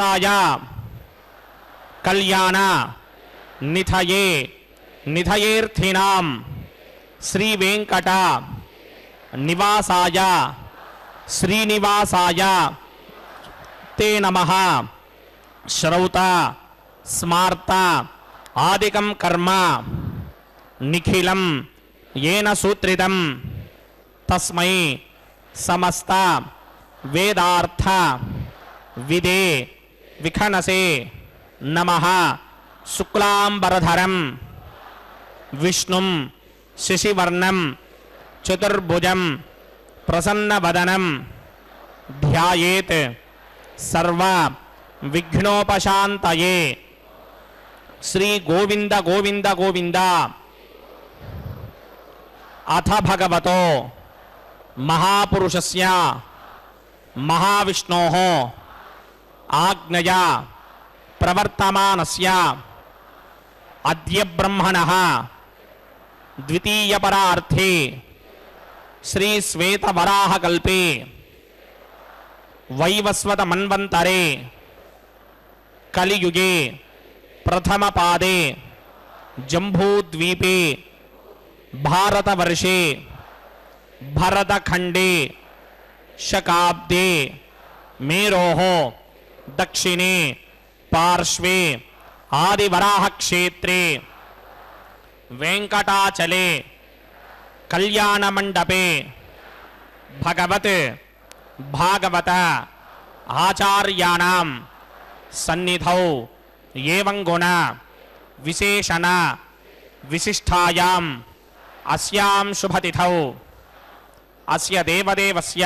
కాంతాయ కళ్యాణ నిధయే నిధయేర్థినాం శ్రీ వెంకట నివాసాయ శ్రీనివాసాయ తే నమః. శ్రౌత స్మార్త ఆదికం కర్మ నిఖిలం येन सूत्रितं तस्मै समस्त वेदार्थ विदे विखनसे नमः. शुक्लांबरधरं विष्णुं शशिवर्णं चतुर्भुजं प्रसन्नवदनं ध्यायेत् सर्व विघ्नोपशान्तये. श्री गोविंद गोविंद गोविंद. अथ भगवतो महापुरुषस्य महाविष्णोः आज्ञया प्रवर्तमानस्य अद्य ब्रह्मणः द्वितीयपरार्थे श्री श्वेतवराहकल्पे वैवस्वत मन्वन्तरे कलियुगे प्रथमपादे जम्बूद्वीपे भारतवर्षे भरतखंडे शकाब्दे मेरोः दक्षिणे पार्श्वे आदिवराह क्षेत्रे वेंकटाचले कल्याण मंडपे भगवत भागवत आचार्याणां सन्निधौ एवं गुण विशेषण विशिष्टायां अस्यां शुभतिथौ अस्य देवदेवस्य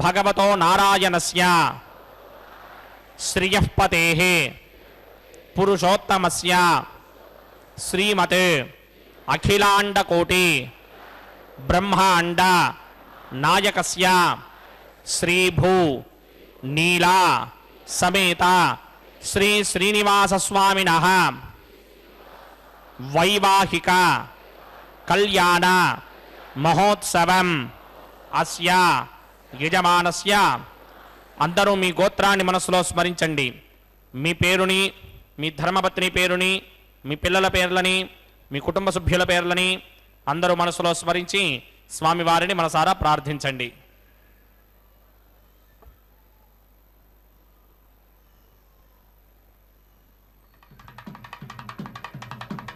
भगवतो नारायणस्य श्रियःपतेः पुरुषोत्तमस्य श्रीमते अखिलांडकोटि ब्रह्मांड नायकस्य श्रीभू नीला समेत श्री श्रीनिवास स्वामिनः वैवाहिक कल्याण महोत्सवम् अस्य यजमानस्य. అందరూ మీ గోత్రాన్ని మనసులో స్మరించండి. మీ పేరుని, మీ ధర్మపత్ని పేరుని, మీ పిల్లల పేర్లని, మీ కుటుంబ సభ్యుల పేర్లని అందరూ మనసులో స్మరించి స్వామివారిని మనసారా ప్రార్థించండి.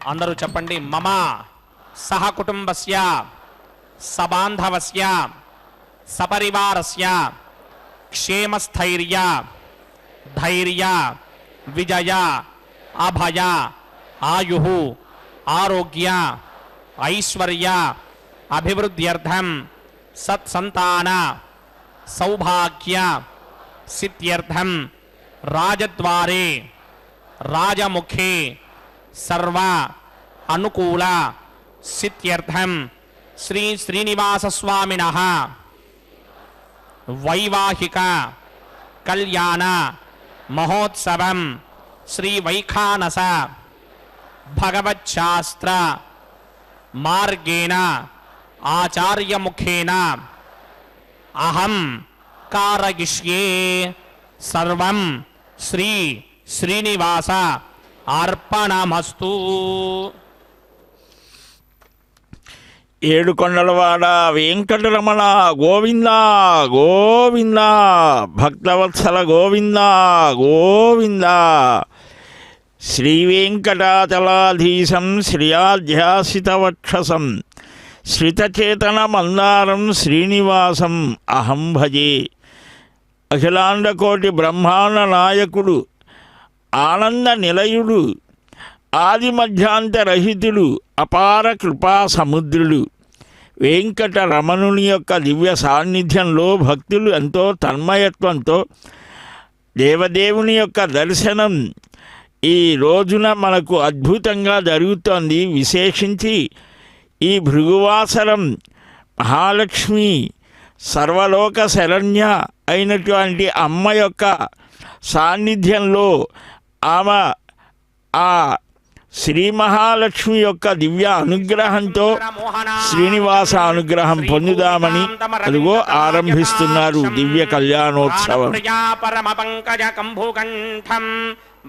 అందరూ చెప్పండి. మమ సహ కుటుంబస్య సబాంధవస్య సపరివారస్య క్షేమస్థైర్య ధైర్య విజయ అభయ ఆయుః ఆరోగ్య ఐశ్వర్య అభివృద్ధ్యర్థం సత్సంతాన సౌభాగ్య సిద్ధ్యర్థం రాజద్వారే రాజముఖే सर्व अनुकूल सिद्ध्यर्थम श्री श्रीनिवास स्वामिनः वैवाहिक कल्याण महोत्सवं श्री वैखानस भगवच्छास्त्र मार्गेण आचार्य मुखेन अहम कारयिष्ये सर्वं श्री श्रीनिवास अर्पणमस्तु. ఏడుకొండలవాడ వెంకటరమణ గోవింద గోవింద. భక్తవత్సల గోవింద గోవింద. శ్రీవేంకటాచలాధీశం శ్రియాధ్యాసితవక్షసం శ్రితచేతనమందారం శ్రీనివాసం అహం భజే. అఖిలాండకోటి బ్రహ్మాండ నాయకుడు, ఆనంద నిలయుడు, ఆది మధ్యాంతరహితుడు, అపార కృపా సముద్రుడు వెంకటరమణుని యొక్క దివ్య సాన్నిధ్యంలో భక్తులు ఎంతో తన్మయత్వంతో దేవదేవుని యొక్క దర్శనం ఈ రోజున మనకు అద్భుతంగా జరుగుతోంది. విశేషించి ఈ భృగువాసరం మహాలక్ష్మి సర్వలోక శరణ్య అయినటువంటి అమ్మ యొక్క సాన్నిధ్యంలో ఆమె ఆ శ్రీ మహాలక్ష్మి యొక్క దివ్య అనుగ్రహంతో శ్రీనివాస అనుగ్రహం పొందుదామని అదిగో ఆరంభిస్తున్నారు దివ్య కళ్యాణోత్సవం.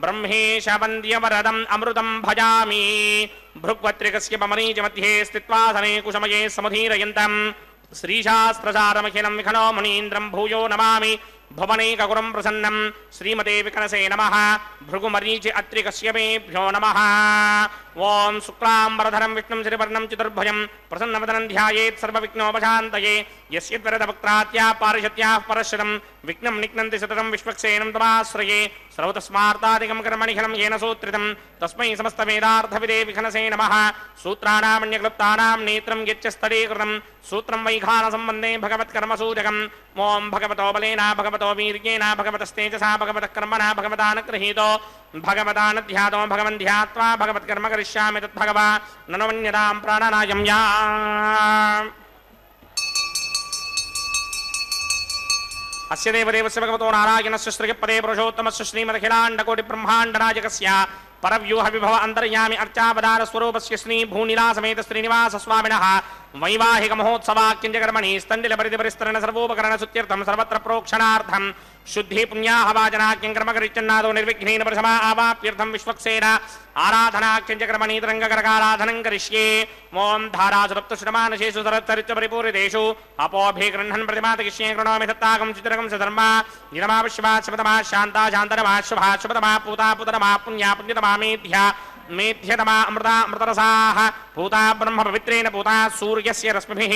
బ్రహ్మేశ వంద్యవరదం అమృతం భజామి భృగ్వత్రికస్య పమనీజ మధ్యే స్థిత్వాసనే కుశమయే సముధీరయంతం శ్రీశాస్త్రసారమఖిలం విఖనో మునీంద్రం భూయో నమామి భువనైకగురం ప్రసన్నం శ్రీమతే వికనసే నమః భృగుమరీచి అత్రి కశ్యపేభ్యో నమః. ఓం శుక్లాంబరధరం విష్ణుం శ్రీవర్ణం చతుర్భుజం ప్రసన్నవదనం ధ్యాయేత్ సర్వవిఘ్నోపశాంతయే యస్యద్వరదవక్త్రాత్యా పారిషత్యాః పరశ్రుతం విఘ్నం నిఘ్నంతి సతతం విశ్వక్సేనం తమాశ్రయే సర్వతస్మార్తాదికం కర్మనిఖిలం येन సూత్రితం తస్మై సమస్తవేదార్థవిదే విఘనసే నమః. సూత్రాణామన్యక్లుప్తానాం నేత్రం యచ్చస్తడీకృతం సూత్రం వైఖాన సంబంధే భగవత్కర్మసూచకం. ఓం భగవతో బలేన భగవతో వీర్యేణ భగవతస్తేజసా భగవతః కర్మణా భగవతానగృహీతో భగవతానధ్యాతో భగవన్ ధ్యాత్వా భగవత్కర్మ కరిష్యామి తద్భగవా ననవన్యదాం ప్రాణనాయం యా. అస్య దేవదేవస్య భగవతో నారాయణస్య శ్రీపదే పురుషోత్తమస్య శ్రీమదఖిలాండకోటి బ్రహ్మాండనాయకస్య పరవ్యూహ విభవ అంతర్యామి అర్చావతార స్వరూపస్య శ్రీ భూనిలా సమేత శ్రీనివాస స్వామినః వైవాహిక మహోత్సవాక్యంజకర్మణి స్థండిల పరిధిపరిస్తరణ సర్వోపకరణ సుత్యర్థం సర్వత్ర ప్రోక్షణార్థం శుద్ధి పుణ్యాహవాచనాఖ్యం కర్మకరిచ్చన్నాదో నిర్విఘ్నేన ప్రథమా ఆవాప్యర్థం విశ్వక్సేన ఆరాధనాఖ్యంచకర్మణి తరంగకరకారాధనం కరిష్యే. ఓం ధారాసురప్తశ్రమానశేషు సరచ్చరిత్ర పరిపూరితేషు అపోభిగృహ్ణన్ ప్రతిమాతకిష్యే కృణోమి దత్తాకం చిత్రకం సధర్మా నిరమావిశ్వా శుభతమా శాంతా శాంతనమా శుభా శుభతమా పూతా పుతనమా పుణ్యా పుణ్యతమా మేధ్యా మేధ్యతమా అమృతా అమృతరసాః పూతా బ్రహ్మ పవిత్రేణ పూతా సూర్యస్య రశ్మిభిః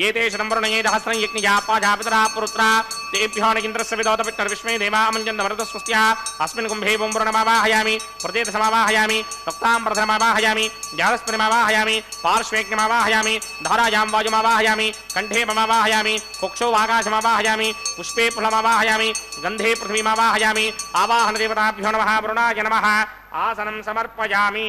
ఏతే శతం వరుణయే సహస్రం యజ్ఞయా పాజాపితరా పురుత్రా తేభ్యో నగింద్రస్య విదోత పితర్విష్మే దేవా అమంజంత వరదస్వస్త్యా అస్మిన్ కుంభే బొంబురణమావాహయామి ప్రదేశమావాహయామి రక్తాంబరధనమావాహయామి జాలస్పతిమావాహయామి పార్శ్వేజ్ఞమావాహయామి ధారాయాం వాయుమావాహయామి కంఠే మమావాహయామి కుక్షో ఆకాశమావాహయామి పుష్పే పులమావాహయామి గంధే పృథివీమావాహయామి ఆవాహన దేవతాభ్యో నమః వరుణాయ నమః. ఆసనం సమర్పయామి.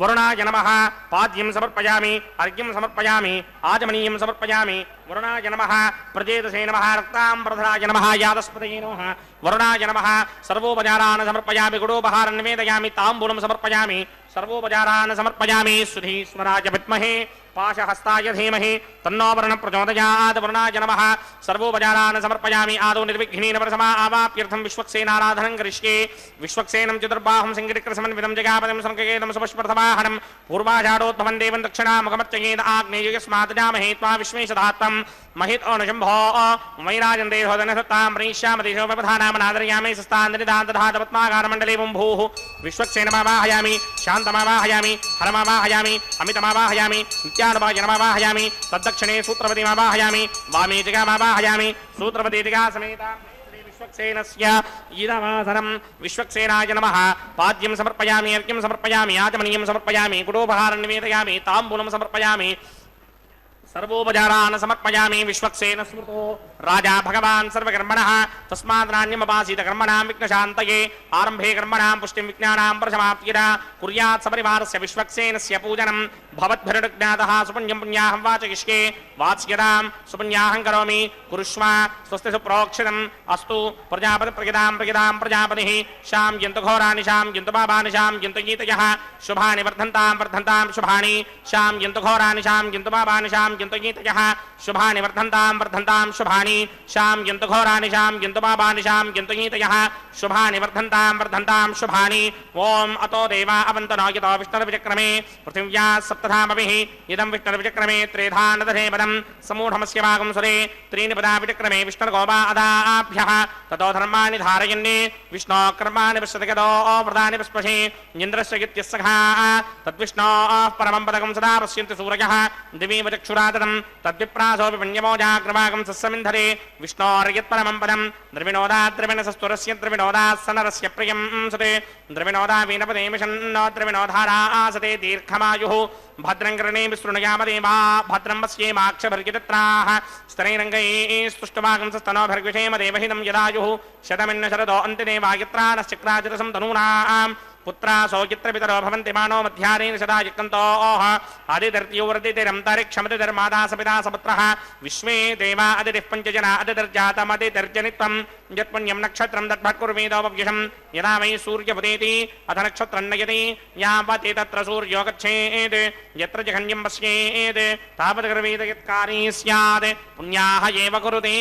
వరుణాయ నమః పాద్యం సమర్పయామి అర్ఘ్యం సమర్పయామి ఆచమనీయం సమర్పయామి. వరుణాయ నమః ప్రజేతసే నమః రక్తాంబరధరాయ నమః యాదస్పతయే నమః. వరుణాయ నమః సర్వోపచారాన్ సమర్పయామి గుడోపహారం నివేదయామి తాంబూలం సమర్పయామి సర్వోపచారాన్ సమర్పయామి. సుధీశ్వరాయ విద్మహే పాశహస్తాయ ధీమహి తన్నో వరుణ ప్రచోదయాత్. వరుణాయ నమః సర్వోపచారాన్ సమర్పయామి ఆదౌ నిర్విఘ్నేన ప్రథమా ఆవాప్యర్థం విశ్వక్సేనారాధనం కరిష్యే. విశ్వక్సేనం చతుర్బాహుం సింగిడిక్రసమన్వితం జగాపదం సంకేతం సుపుష్పథమాహనం పూర్వాషాఢోద్భవం దేవం దక్షిణాముఖమర్చయేద్ ఆగ్నేయస్మాత్ జామహే త్వా విశ్వేశధాత్తం महित अनुशंभो वैराजन देहोदन सत्तां प्रणीष्यामि देशो व्यवधानामनादरयामि सस्तान्दनिदान्तधातपद्माकारमण्डले बुम्भूः. विश्वक्सेनमावाहयामि शान्तमावाहयामि हरमावाहयामि अमितमावाहयामि नित्यानुभाजनमावाहयामि तद्दक्षिणे सूत्रपतिमावाहयामि वामे जगामावाहयामि सूत्रपति जगा समेता विश्वक्सेनस्य ईदवासनं. विश्वक्सेनाय नमः पाद्यं समर्पयामि अर्घ्यं समर्पयामि आचमनीयं समर्पयामि कुडोपहारं निवेदयामि ताम्बूलं समर्पयामि सर्वोपचारान् समर्पयामि. विश्वक्सेन स्मृतो राजा भगवान् सर्वकर्मणः तस्मात् नान्यमपासीत कर्मणां विघ्नशान्तये. आरम्भे कर्मणां पुष्टिं विज्ञानां प्रसमाप्तिरा कुर्यात् सपरिवारस्य विश्वक्सेनस्य पूजनं भवद्भिर्ज्ञातः. सुपुण्यं पुण्याहं वाचयिष्ये वाच्यतां सुपुण्याहं करोमि कुरुष्व स्वस्ति सुप्रोक्षितम् अस्तु. प्रजापतिप्रगितां प्रगितां प्रजापतिः शां यन्तु घोराणि शां यन्तु पापानि शां यन्तु गीतयः शुभानि वर्धन्तां वर्धन्तां शुभानि शां यन्तु घोराणि शां यन्तु पापानि शां यन्तु गीतयः शुभानि वर्धन्तां वर्धन्तां शुभानि शां यन्तु घोराणि शां यन्तु पापानि शां यन्तु गीतयः शुभानि वर्धन्तां वर्धन्तां शुभानि. ओम अतो देवा अवन्तनो यतो विष्णुर्विचक्रमे पृथिव्या सप्तधामभिः इदं विष्णुर्विचक्रमे त्रेधा नदधे पदं समूढमस्य वागं सुरे त्रीणि पदा विचक्रमे विष्णुर्गोपा अदाभ्यः ततो धर्माणि धारयन्ने विष्णो कर्माणि पश्यतो व्रतानि पुष्पशे इन्द्रस्य गित्यस्सखा तद्विष्णोः परमं पदकं सदा पश्यन्ति सूरयः दिवि वचक्षुरातनं तद्विप्रासोऽपि पुण्यमोजाग्रवागं सस्समिन्धरे विष्णोर्यत्परमं पदं द्रविणोदा द्रविणसस्तुरस्य द्रविणोदा सनरस्य प्रियं सते द्रविणोदा वीणपदे मिषन्नो द्रविणोधारा आसते दीर्घमायुः भद्रं कर्णे विसृणुयामदेवा भद्रं पश्येमाक्षभर्गितत्राः स्तनैरङ्गैः स्तुष्टवागं सस्तनोभर्गविषेम देवहितं यदायुः शतमिन्न शरदो अन्तिदेवा यत्रानश्चक्राचिरसं तनूनां पुत्रासो चित्रपितरो भवन्ति मानो मध्यारेण सदा यक्कन्तोः आदितिर्त्योर्दितिरन्तरिक्षमदितिर्माता सपिता सपुत्रः विश्वे देवा अदितिः पञ्चजना अदितिर्जातमदितिर्जनित्वं यत्पुण्यं नक्षत्रं तद्भक्कुर्वेदोपव्यशं यदा वै सूर्यमुदेति अथ नक्षत्रं नयति यावति तत्र सूर्यो गच्छेत् यत्र जघन्यं पश्येत् तावत् गर्वेद यत्कारी स्यात् पुण्याः एव कुरुते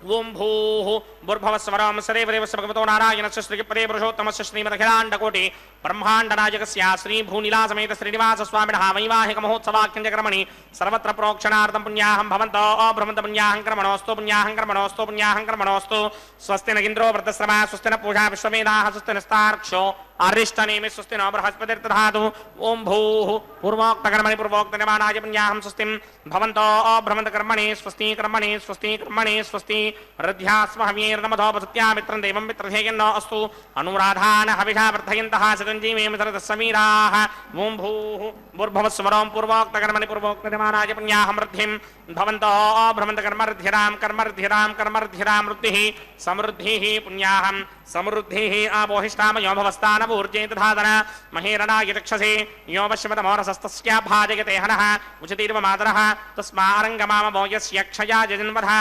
ओं भूः भूर्भुवस्वरं सदैवदेवस्य भगवतो नारायणस्य श्रीपदे पुरुषोत्तमस्य श्रीमदखिलाण्डकोटि ब्रह्माण्डनायकस्य श्रीभूनिलासमेत श्रीनिवासस्वामिनः वैवाहिकमहोत्सवाख्यञ्चकर्मणि सर्वत्र प्रोक्षणार्थं पुण्याहं भवन्तो ब्रह्मन्तपुण्याहं कर्मणोऽस्तु पुण्याहं कर्मणोऽस्तु पुण्याहं कर्मणोऽस्तु स्वस्ति न इन्द्रो वृद्धश्रवा स्वस्ति न पूषा विश्ववेदाः स्वस्ति नस्तार्क्ष्यो अरिष्टनेमि स्वस्ति नो बृहस्पतिर्दधातु ओं भूः पूर्वोक्तकर्मणि पूर्वोक्तनिर्माणाय पुण्याहं स्वस्तिं भवन्तो ब्रह्मन्तकर्मणि स्वस्ति कर्मणि स्वस्ति कर्मणि स्वस्ति रध्यास्महवीर्नमधोपसत्या मित्रं देवं मित्रधेयन्नो अस्तु अनुराधान हविषा वर्धयन्तः चिरञ्जीवेम सरदस्समीराः ओं भूः भूर्भुवस्वरं पूर्वोक्तकर्मणि पूर्वोक्तनिर्माणाय पुण्याहं वृद्धिं भवन्तो ब्रह्मन्तकर्मर्ध्यरां कर्मर्ध्यरां कर्मर्ध्यरां वृद्धिः समृद्धिः पुण्याहं समृद्धिः आपोहिष्टामयो भवस्तानपूर्जे तथादन महेरणाय चक्षसे यो वश्यमतमोरसस्तस्य भाजयते हनः उचतीर्व मातरः तस्मारङ्गमामो यस्य क्षया जजन्वधः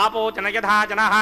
आपोचन यथा जनः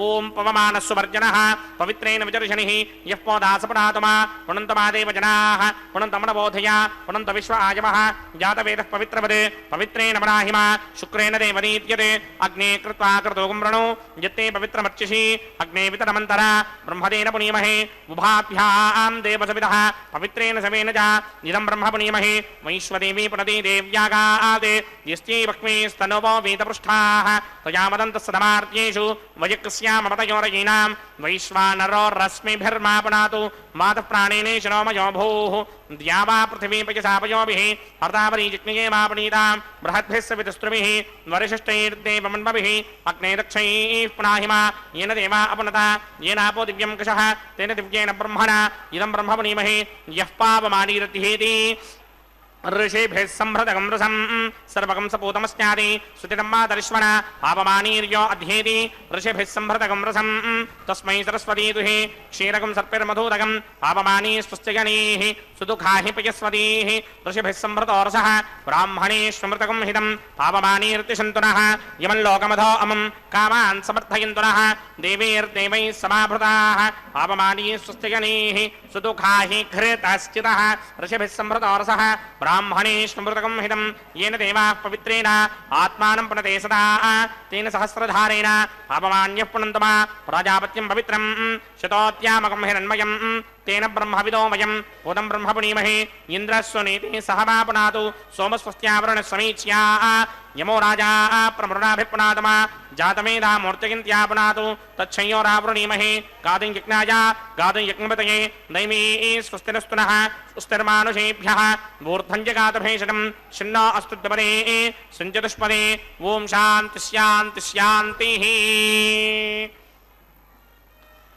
ओं पवमानस्सुवर्जनः पवित्रेण विचर्षणिः यः पोदासपणातुमा पुनन्तमादेव जनाः पुनन्तमनबोधया पुनन्त विश्व आयमः जातवेदः पवित्रवद् पवित्रेण मनाहिमा शुक्रेण देवनीत्यते अग्ने कृत्वा क्रतुं वृणु यत्ते पवित्रमर्चिषि अग्ने वितरमन्तरा ब्रह्मदेन पुनीमहे उभाभ्यां देवसविदः पवित्रेण समेन च इदं ब्रह्म पुनीमहे वैश्वदेवी पुनति देव्यागात् यस्यै वक्मेस्तनवो वीतपृष्ठाः तयामदन्तस्सदमार्त्येषु वयक्स्यामपतयोरयीनां वैश्वानरो रश्मिभिर्मा पुनातु मातः प्राणेन शनोमयो भूः द्यावा पृथिवी पयसापयोभिः हर्तावरी जिज्ञे मा पुनीतां बृहद्भिः सवितस्त्रुभिः वरिशिष्टैर्देवमन्मभिः अग्ने दक्षैः पुनाहिमा येन देवा अपनता येनापो दिव्यं कषः तेन दिव्येन ब्रह्मणा इदं ब्रह्म पुनीमहे यः पापमानीरतिहेति ऋषिभिः संभृतकं रसं सर्वकं सपूतमस्यादि सुतिरम्मातरिश्वना पापमानीर्यो अध्येति ऋषिभिः संभृतकं रसं तस्मै सरस्वती दुहि क्षीरकं सर्पिर्मधूदकं पापमानी स्वस्त्यगणैः सुदुःखाहि पयस्वतीः ऋषिभिः संभृतो रसः ब्राह्मणेष्वमृतकं हितं पापमानीर्तिशन्तुनः यमल्लोकमधो अमं कामान् समर्थयन्तुनः देवीर्देवैः समाभृताः पापमानी स्वस्त्यगणैः सुदुःखाहि घृतश्चितः ऋषिभिः संभृतो रसः ब्राह्मणेष्वमृतकं हितं येन देवाः पवित्रेण आत्मानं पुनते सदा तेन सहस्रधारेण पापमान्यः पुनन्तमा प्रजापत्यं पवित्रं शतोत्यामकं हिरण्मयं तेन ब्रह्मविदो वयं उदं ब्रह्म पुनीमहे इन्द्रस्वनीति सह मा पुनातु सोमस्वस्त्यावरुणः समीच्या यमो राजा प्रमृणाभिपुनातमा जातमेधा मूर्तिगिन्त्या पुनातु तच्छंयोरावृणीमहे गादिं यज्ञाय गादिं यज्ञपतये दैवी स्वस्तिरस्तुनः स्वस्तिर्मानुषेभ्यः ऊर्ध्वञ्जगातभेषजं छिन्नो अस्तु द्विपदे सञ्चतुष्पदे ओं शान्ति शान्ति शान्तिः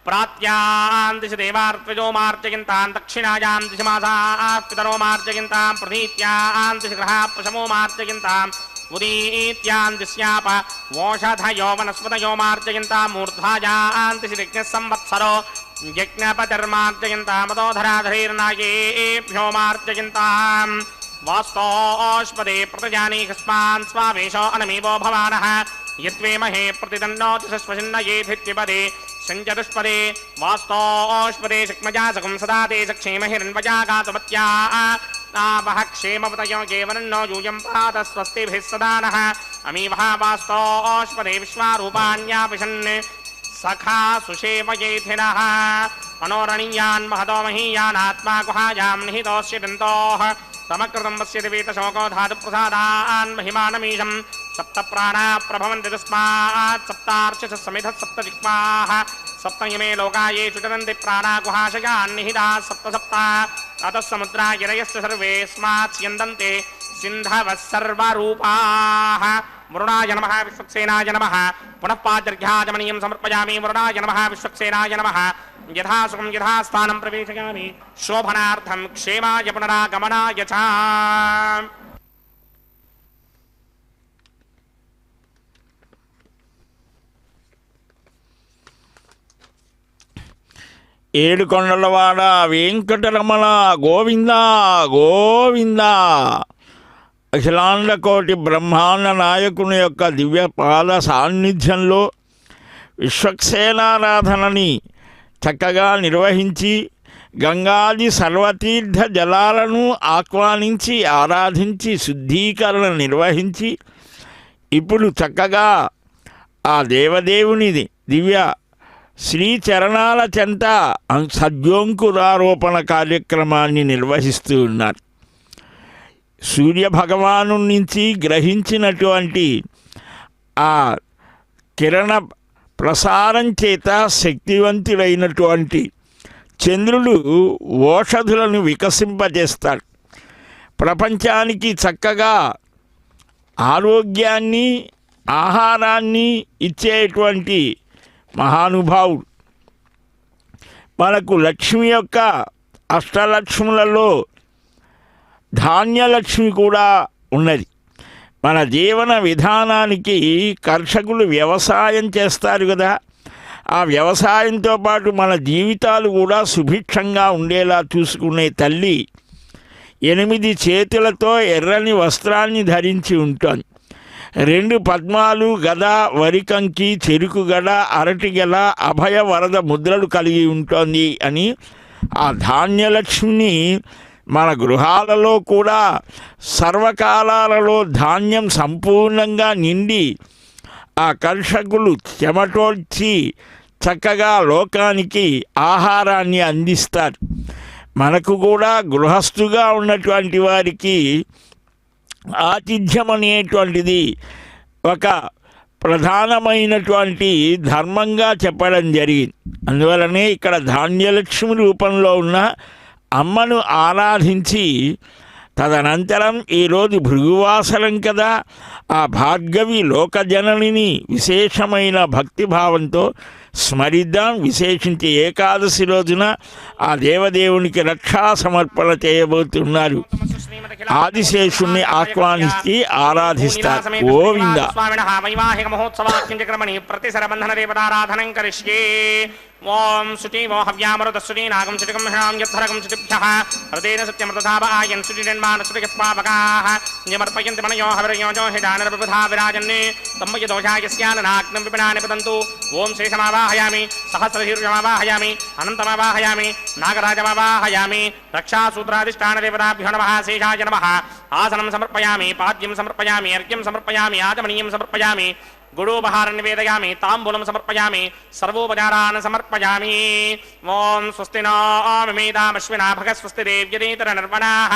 प्रात्यां दिशि देवार्त्वजो मार्जयन्तां दक्षिणायां दिशि मासाः पितरो मार्जयन्तां प्रतीत्यां दिशि ग्रहाः प्रशमो मार्जयन्ताम् उदीत्यां दिश्याप वोषधयो वनस्पतयो मार्जयन्तां मूर्ध्वायां दिशि यज्ञः संवत्सरो यज्ञपतिर्मार्जयन्तां मदोधराधरेर्नायेभ्यो मार्जयन्तां वास्तोष्पदे प्रतिजानी कस्मान् स्वावेशो अनमीवो भवानः यद्वेमहे प्रतिदन्नोति सस्वशिन्नयेधित्युपदे सञ्चतुष्पदे वास्तोष्पदे शक्मजा सकं सदा ते सक्षेमहिरण्वजा गातुमत्या आपः क्षेमपतयो केवलन्नो यूयं पात स्वस्तिभिः सदा नः अमीवः वास्तोष्पदे विश्वारूपाण्यापिशन् सखा सुषेवयेथिनः मनोरणीयान् महतो महीयानात्मा गुहायां निहितोऽस्य दन्तोः तमकृतं पश्यति वीतशोको धातुप्रसादान् महिमानमीशं सप्त प्राणा प्रभवन्ति तस्मात् सप्तार्चिषः समिधः सप्त जिह्वाः सप्तमे लोका ये चुचरन्ति प्राणा गुहाशयान् निहिताः सप्त सप्त अतः समुद्रा गिरयश्च सर्वेऽस्मात् स्यन्दन्ते सिन्धवः सर्वरूपाः वरुणाय नमः विश्वक्सेनाय नमः पुनः पाद्यर्घ्याचमनीयं समर्पयामि वरुणाय नमः विश्वक्सेनाय नमः यथा सुखं यथा स्थानं प्रवेशयामि शोभनार्थं क्षेमाय पुनरागमनाय च ఏడుకొండలవాడ వెంకటరమణ గోవింద గోవింద. అఖిలాండ కోటి బ్రహ్మాండ నాయకుని యొక్క దివ్య పాద సాన్నిధ్యంలో విశ్వక్సేనారాధనని చక్కగా నిర్వహించి గంగాది సర్వతీర్థ జలాలను ఆహ్వానించి ఆరాధించి శుద్ధీకరణ నిర్వహించి ఇప్పుడు చక్కగా ఆ దేవదేవుని దివ్య శ్రీచరణాల చెంత సద్యోంకురారోపణ కార్యక్రమాన్ని నిర్వహిస్తూ ఉన్నారు. సూర్యభగవాను నుంచి గ్రహించినటువంటి ఆ కిరణ ప్రసారం చేత శక్తివంతులైనటువంటి చంద్రుడు ఓషధులను వికసింపజేస్తాడు. ప్రపంచానికి చక్కగా ఆరోగ్యాన్ని ఆహారాన్ని ఇచ్చేటువంటి మహానుభావుడు. మనకు లక్ష్మి యొక్క అష్టలక్ష్ములలో ధాన్యలక్ష్మి కూడా ఉన్నది. మన జీవన విధానానికి కర్షకులు వ్యవసాయం చేస్తారు కదా, ఆ వ్యవసాయంతో పాటు మన జీవితాలు కూడా సుభిక్షంగా ఉండేలా చూసుకునే తల్లి 8 చేతులతో ఎర్రని వస్త్రాన్ని ధరించి ఉంటుంది. 2 పద్మాలు, గద, వరికంకి, చెరుకు గడ, అరటి గెల, అభయ వరద ముద్రలు కలిగి ఉంటుంది అని ఆ ధాన్యలక్ష్మిని మన గృహాలలో కూడా సర్వకాలాలలో ధాన్యం సంపూర్ణంగా నిండి ఆ కర్షకులు చెమటోడ్చి చక్కగా లోకానికి ఆహారాన్ని అందిస్తారు. మనకు కూడా గృహస్థుగా ఉన్నటువంటి వారికి ఆతిథ్యం అనేటువంటిది ఒక ప్రధానమైనటువంటి ధర్మంగా చెప్పడం జరిగింది. అందువలనే ఇక్కడ ధాన్యలక్ష్మి రూపంలో ఉన్న అమ్మను ఆరాధించి తదనంతరం ఈరోజు భృగువాసరం కదా, ఆ భార్గవి లోకజననిని విశేషమైన భక్తిభావంతో స్మరిద్దాం. విశేషించి ఏకాదశి రోజున ఆ దేవదేవునికి రక్షా సమర్పణ చేయబోతున్నారు. ఆదిశేషుణ్ణి ఆహ్వానించి ఆరాధిస్తారు. గోవింద. వైవాహిక మహోత్సవాక్రమణి ప్రతిశరబంధన దేవతారాధనం కరిష్యే. ఓం శుచి వో హవ్యామృత శుచి నాగం శుచికం హ్యాం యద్ధరకం శుచిభ్యః హృదేన సత్యమృతధావయన్ శుచిజన్మాన శుచియత్పావకాః నిమర్పయంతి మనయో హవిరయోజో హిడానర్బుధా విరాజన్నే సంమయ దోషాయస్యాననాగ్నం విపినాని పదంతు. ఓం శేషమావాహయామి, సహస్రశీర్షమావాహయామి, అనంతమావాహయామి, నాగరాజమావాహయామి. రక్షాసూత్రాధిష్టాన దేవతాభ్యో నమః. శేషాయ నమః. ఆసనం సమర్పయామి, పాద్యం సమర్పయామి, అర్ఘ్యం సమర్పయామి, ఆచమనీయం సమర్పయామి, గుడోపహారం నివేదయామి, తాంబూలం సమర్పయామి, సర్వోపచారాన్ సమర్పయామి. ఓం స్వస్తి నో మిమేదామశ్వినా భగ స్వస్తి దేవ్యదేతర నిర్వణాః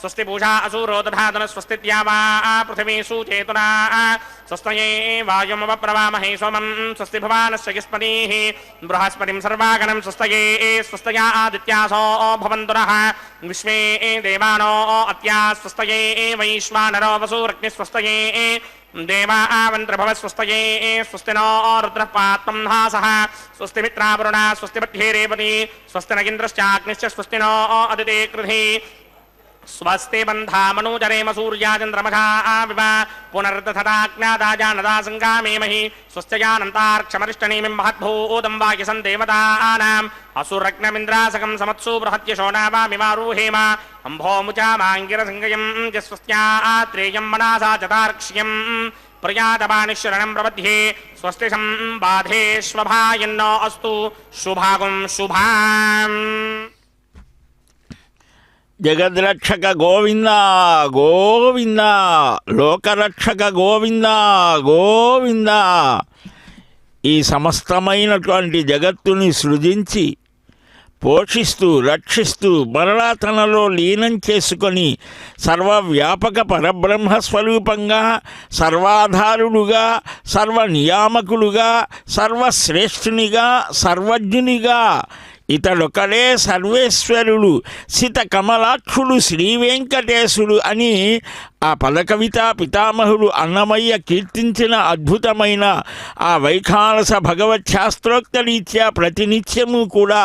స్వస్తి పూషా అసూరో దధాతున స్వస్తి ద్యావా పృథివీ సుచేతునా స్వస్తయే వాయుమవప్రవామహే సోమం స్వస్తి భువానస్య యస్పతిః బృహస్పతిం సర్వాగణం స్వస్తయే స్వస్తయా ఆదిత్యాసో భవంతునః విశ్వే దేవానో అత్యా స్వస్తయే వైశ్వానరో వసూరగ్ని స్వస్తయే దేవా ఆవంత్రభవ స్వస్తయే స్వస్తి నో రుద్రః పాత్మం హాసః స్వస్తి మిత్రావరుణ స్వస్తి పఠ్యే రేవతి స్వస్తి నగింద్రశ్చాగ్నిశ్చ స్వస్తి నో అదితే కృధి స్వస్తి బంధా మనోజరేమ సూర్యాచంద్రమఘా వివ పునర్దథతాజ్ఞాదాజానదా సంగామేమహి స్వస్త్యానంతార్క్షమరిష్టనేమిం మహద్భూతం వాక్యసం దేవతానాం అసురగ్నమింద్రాసకం సమత్సు బృహత్యశోనావామిమారూహేమ అంభోముచామాంగిరసంగయం జస్వస్త్యాత్రేయం మనాసా చతార్క్ష్యం ప్రియాదపానిశరణం ప్రబध्ये స్వస్తి సంబాధేష్వభాయన్నో అస్తు శుభాగం శుభాం. జగద్రక్షక గోవింద గోవింద, లోకరక్షక గోవింద గోవింద. ఈ సమస్తమైనటువంటి జగత్తుని సృజించి పోషిస్తూ రక్షిస్తూ మరలా తనలో లీనం చేసుకొని సర్వవ్యాపక పరబ్రహ్మస్వరూపంగా సర్వాధారుడుగా సర్వనియామకుడుగా సర్వశ్రేష్ఠునిగా సర్వజ్ఞునిగా ఇతడొకడే సర్వేశ్వరుడు సిత కమలాక్షుడు శ్రీ వెంకటేశుడు అని ఆ పదకవిత పితామహుడు అన్నమయ్య కీర్తించిన అద్భుతమైన ఆ వైఖానస భగవత్ శాస్త్రోక్త రీత్యా ప్రతినిత్యము కూడా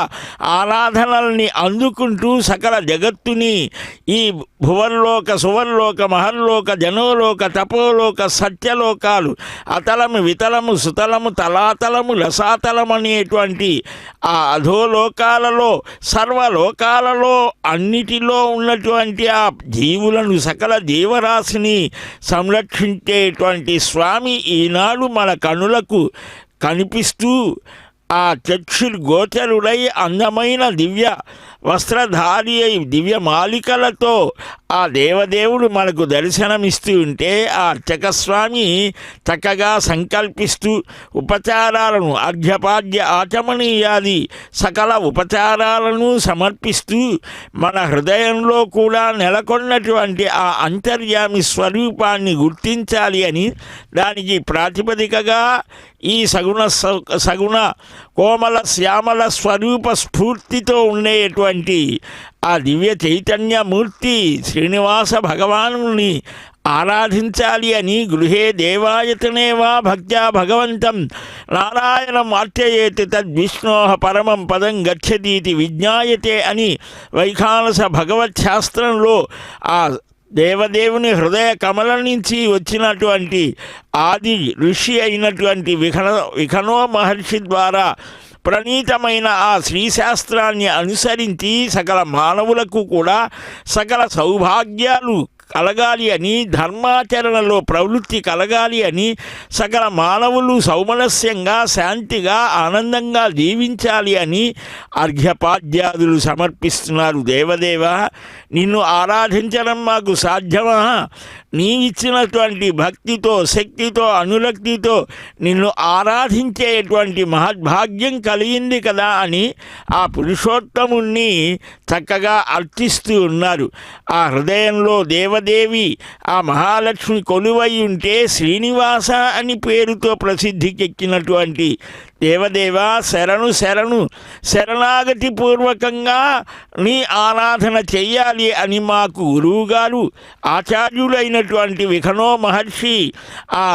ఆరాధనల్ని అందుకుంటూ సకల జగత్తుని ఈ భువర్లోక సువర్లోక మహర్లోక జనోలోక తపోలోక సత్యలోకాలు అతలము వితలము సుతలము తలాతలము రసాతలము అనేటువంటి ఆ అధోలోకాలలో సర్వలోకాలలో అన్నిటిలో ఉన్నటువంటి ఆ జీవులను సకల జీవరాశిని సంరక్షించేటువంటి స్వామి ఈనాడు మన కనులకు కనిపిస్తూ ఆ చక్షులు గోచరుడై అందమైన దివ్య వస్త్రధారి అయి దివ్య మాలికలతో ఆ దేవదేవుడు మనకు దర్శనమిస్తూ ఉంటే ఆ అర్చకస్వామి చక్కగా సంకల్పిస్తూ ఉపచారాలను అర్ఘ్యపాద్య ఆచమనీయాది సకల ఉపచారాలను సమర్పిస్తూ మన హృదయంలో కూడా నెలకొన్నటువంటి ఆ అంతర్యామి స్వరూపాన్ని గుర్తించాలి అని దానికి ప్రాతిపదికగా ఈ సగుణ కోమల శ్యామల స్వరూప స్ఫూర్తితో ఉండేటువంటి ఆ దివ్య చైతన్యమూర్తి శ్రీనివాస భగవానుని ఆరాధించాలి అని గృహే దేవాయతనే వా భక్త్యా భగవంతం నారాయణం అర్చయేతి తద్విష్ణో పరమం పదం గచ్చతీతి విజ్ఞాయతే అని వైఖానస భగవత్ శాస్త్రంలో ఆ దేవదేవుని హృదయ కమల నుంచి వచ్చినటువంటి ఆది ఋషి అయినటువంటి విఖనో మహర్షి ద్వారా ప్రణీతమైన ఆ శ్రీశాస్త్రాన్ని అనుసరించి సకల మానవులకు కూడా సకల సౌభాగ్యాలు కలగాలి అని ధర్మాచరణలో ప్రవృత్తి కలగాలి అని సకల మానవులు సౌమనస్యంగా శాంతిగా ఆనందంగా జీవించాలి అని అర్ఘ్యపాద్యాదులు సమర్పిస్తున్నారు. దేవదేవ నిన్ను ఆరాధించడం మాకు సాధ్యమా? నీవిచ్చినటువంటి భక్తితో శక్తితో అనురక్తితో నిన్ను ఆరాధించేటువంటి మహద్భాగ్యం కలిగింది కదా అని ఆ పురుషోత్తముణ్ణి చక్కగా అర్చిస్తూ ఉన్నారు. ఆ హృదయంలో దేవదేవి ఆ మహాలక్ష్మి కొలువై ఉంటే శ్రీనివాస అని పేరుతో ప్రసిద్ధికెక్కినటువంటి దేవదేవ శరణు శరణు శరణాగతి పూర్వకంగా నీ ఆరాధన చెయ్యాలి అని మాకు గురువుగారు ఆచార్యులైనటువంటి విఖనో మహర్షి ఆ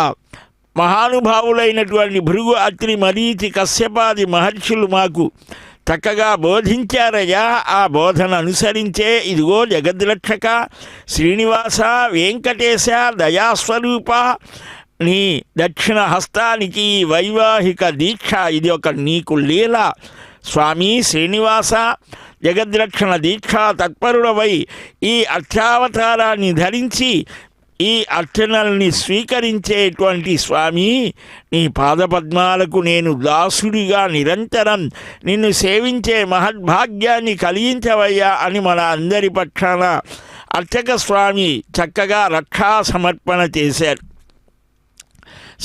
మహానుభావులైనటువంటి భృగు అత్రి మరీచి కశ్యపాది మహర్షులు మాకు చక్కగా బోధించారయ్యా. ఆ బోధన అనుసరించే ఇదిగో జగద్రక్షక శ్రీనివాస వెంకటేశ దయాస్వరూప నీ దక్షిణ హస్తానికి వైవాహిక దీక్ష ఇది ఒక నీకు లీల. స్వామి శ్రీనివాస జగద్రక్షణ దీక్ష తత్పరుడవై ఈ అర్చావతారాన్ని ధరించి ఈ అర్చనల్ని స్వీకరించేటువంటి స్వామి నీ పాదపద్మాలకు నేను దాసుడిగా నిరంతరం నిన్ను సేవించే మహద్భాగ్యాన్ని కలిగించవయ్యా అని మన అందరి పక్షాన అర్చక స్వామి చక్కగా రక్షా సమర్పణ చేశారు.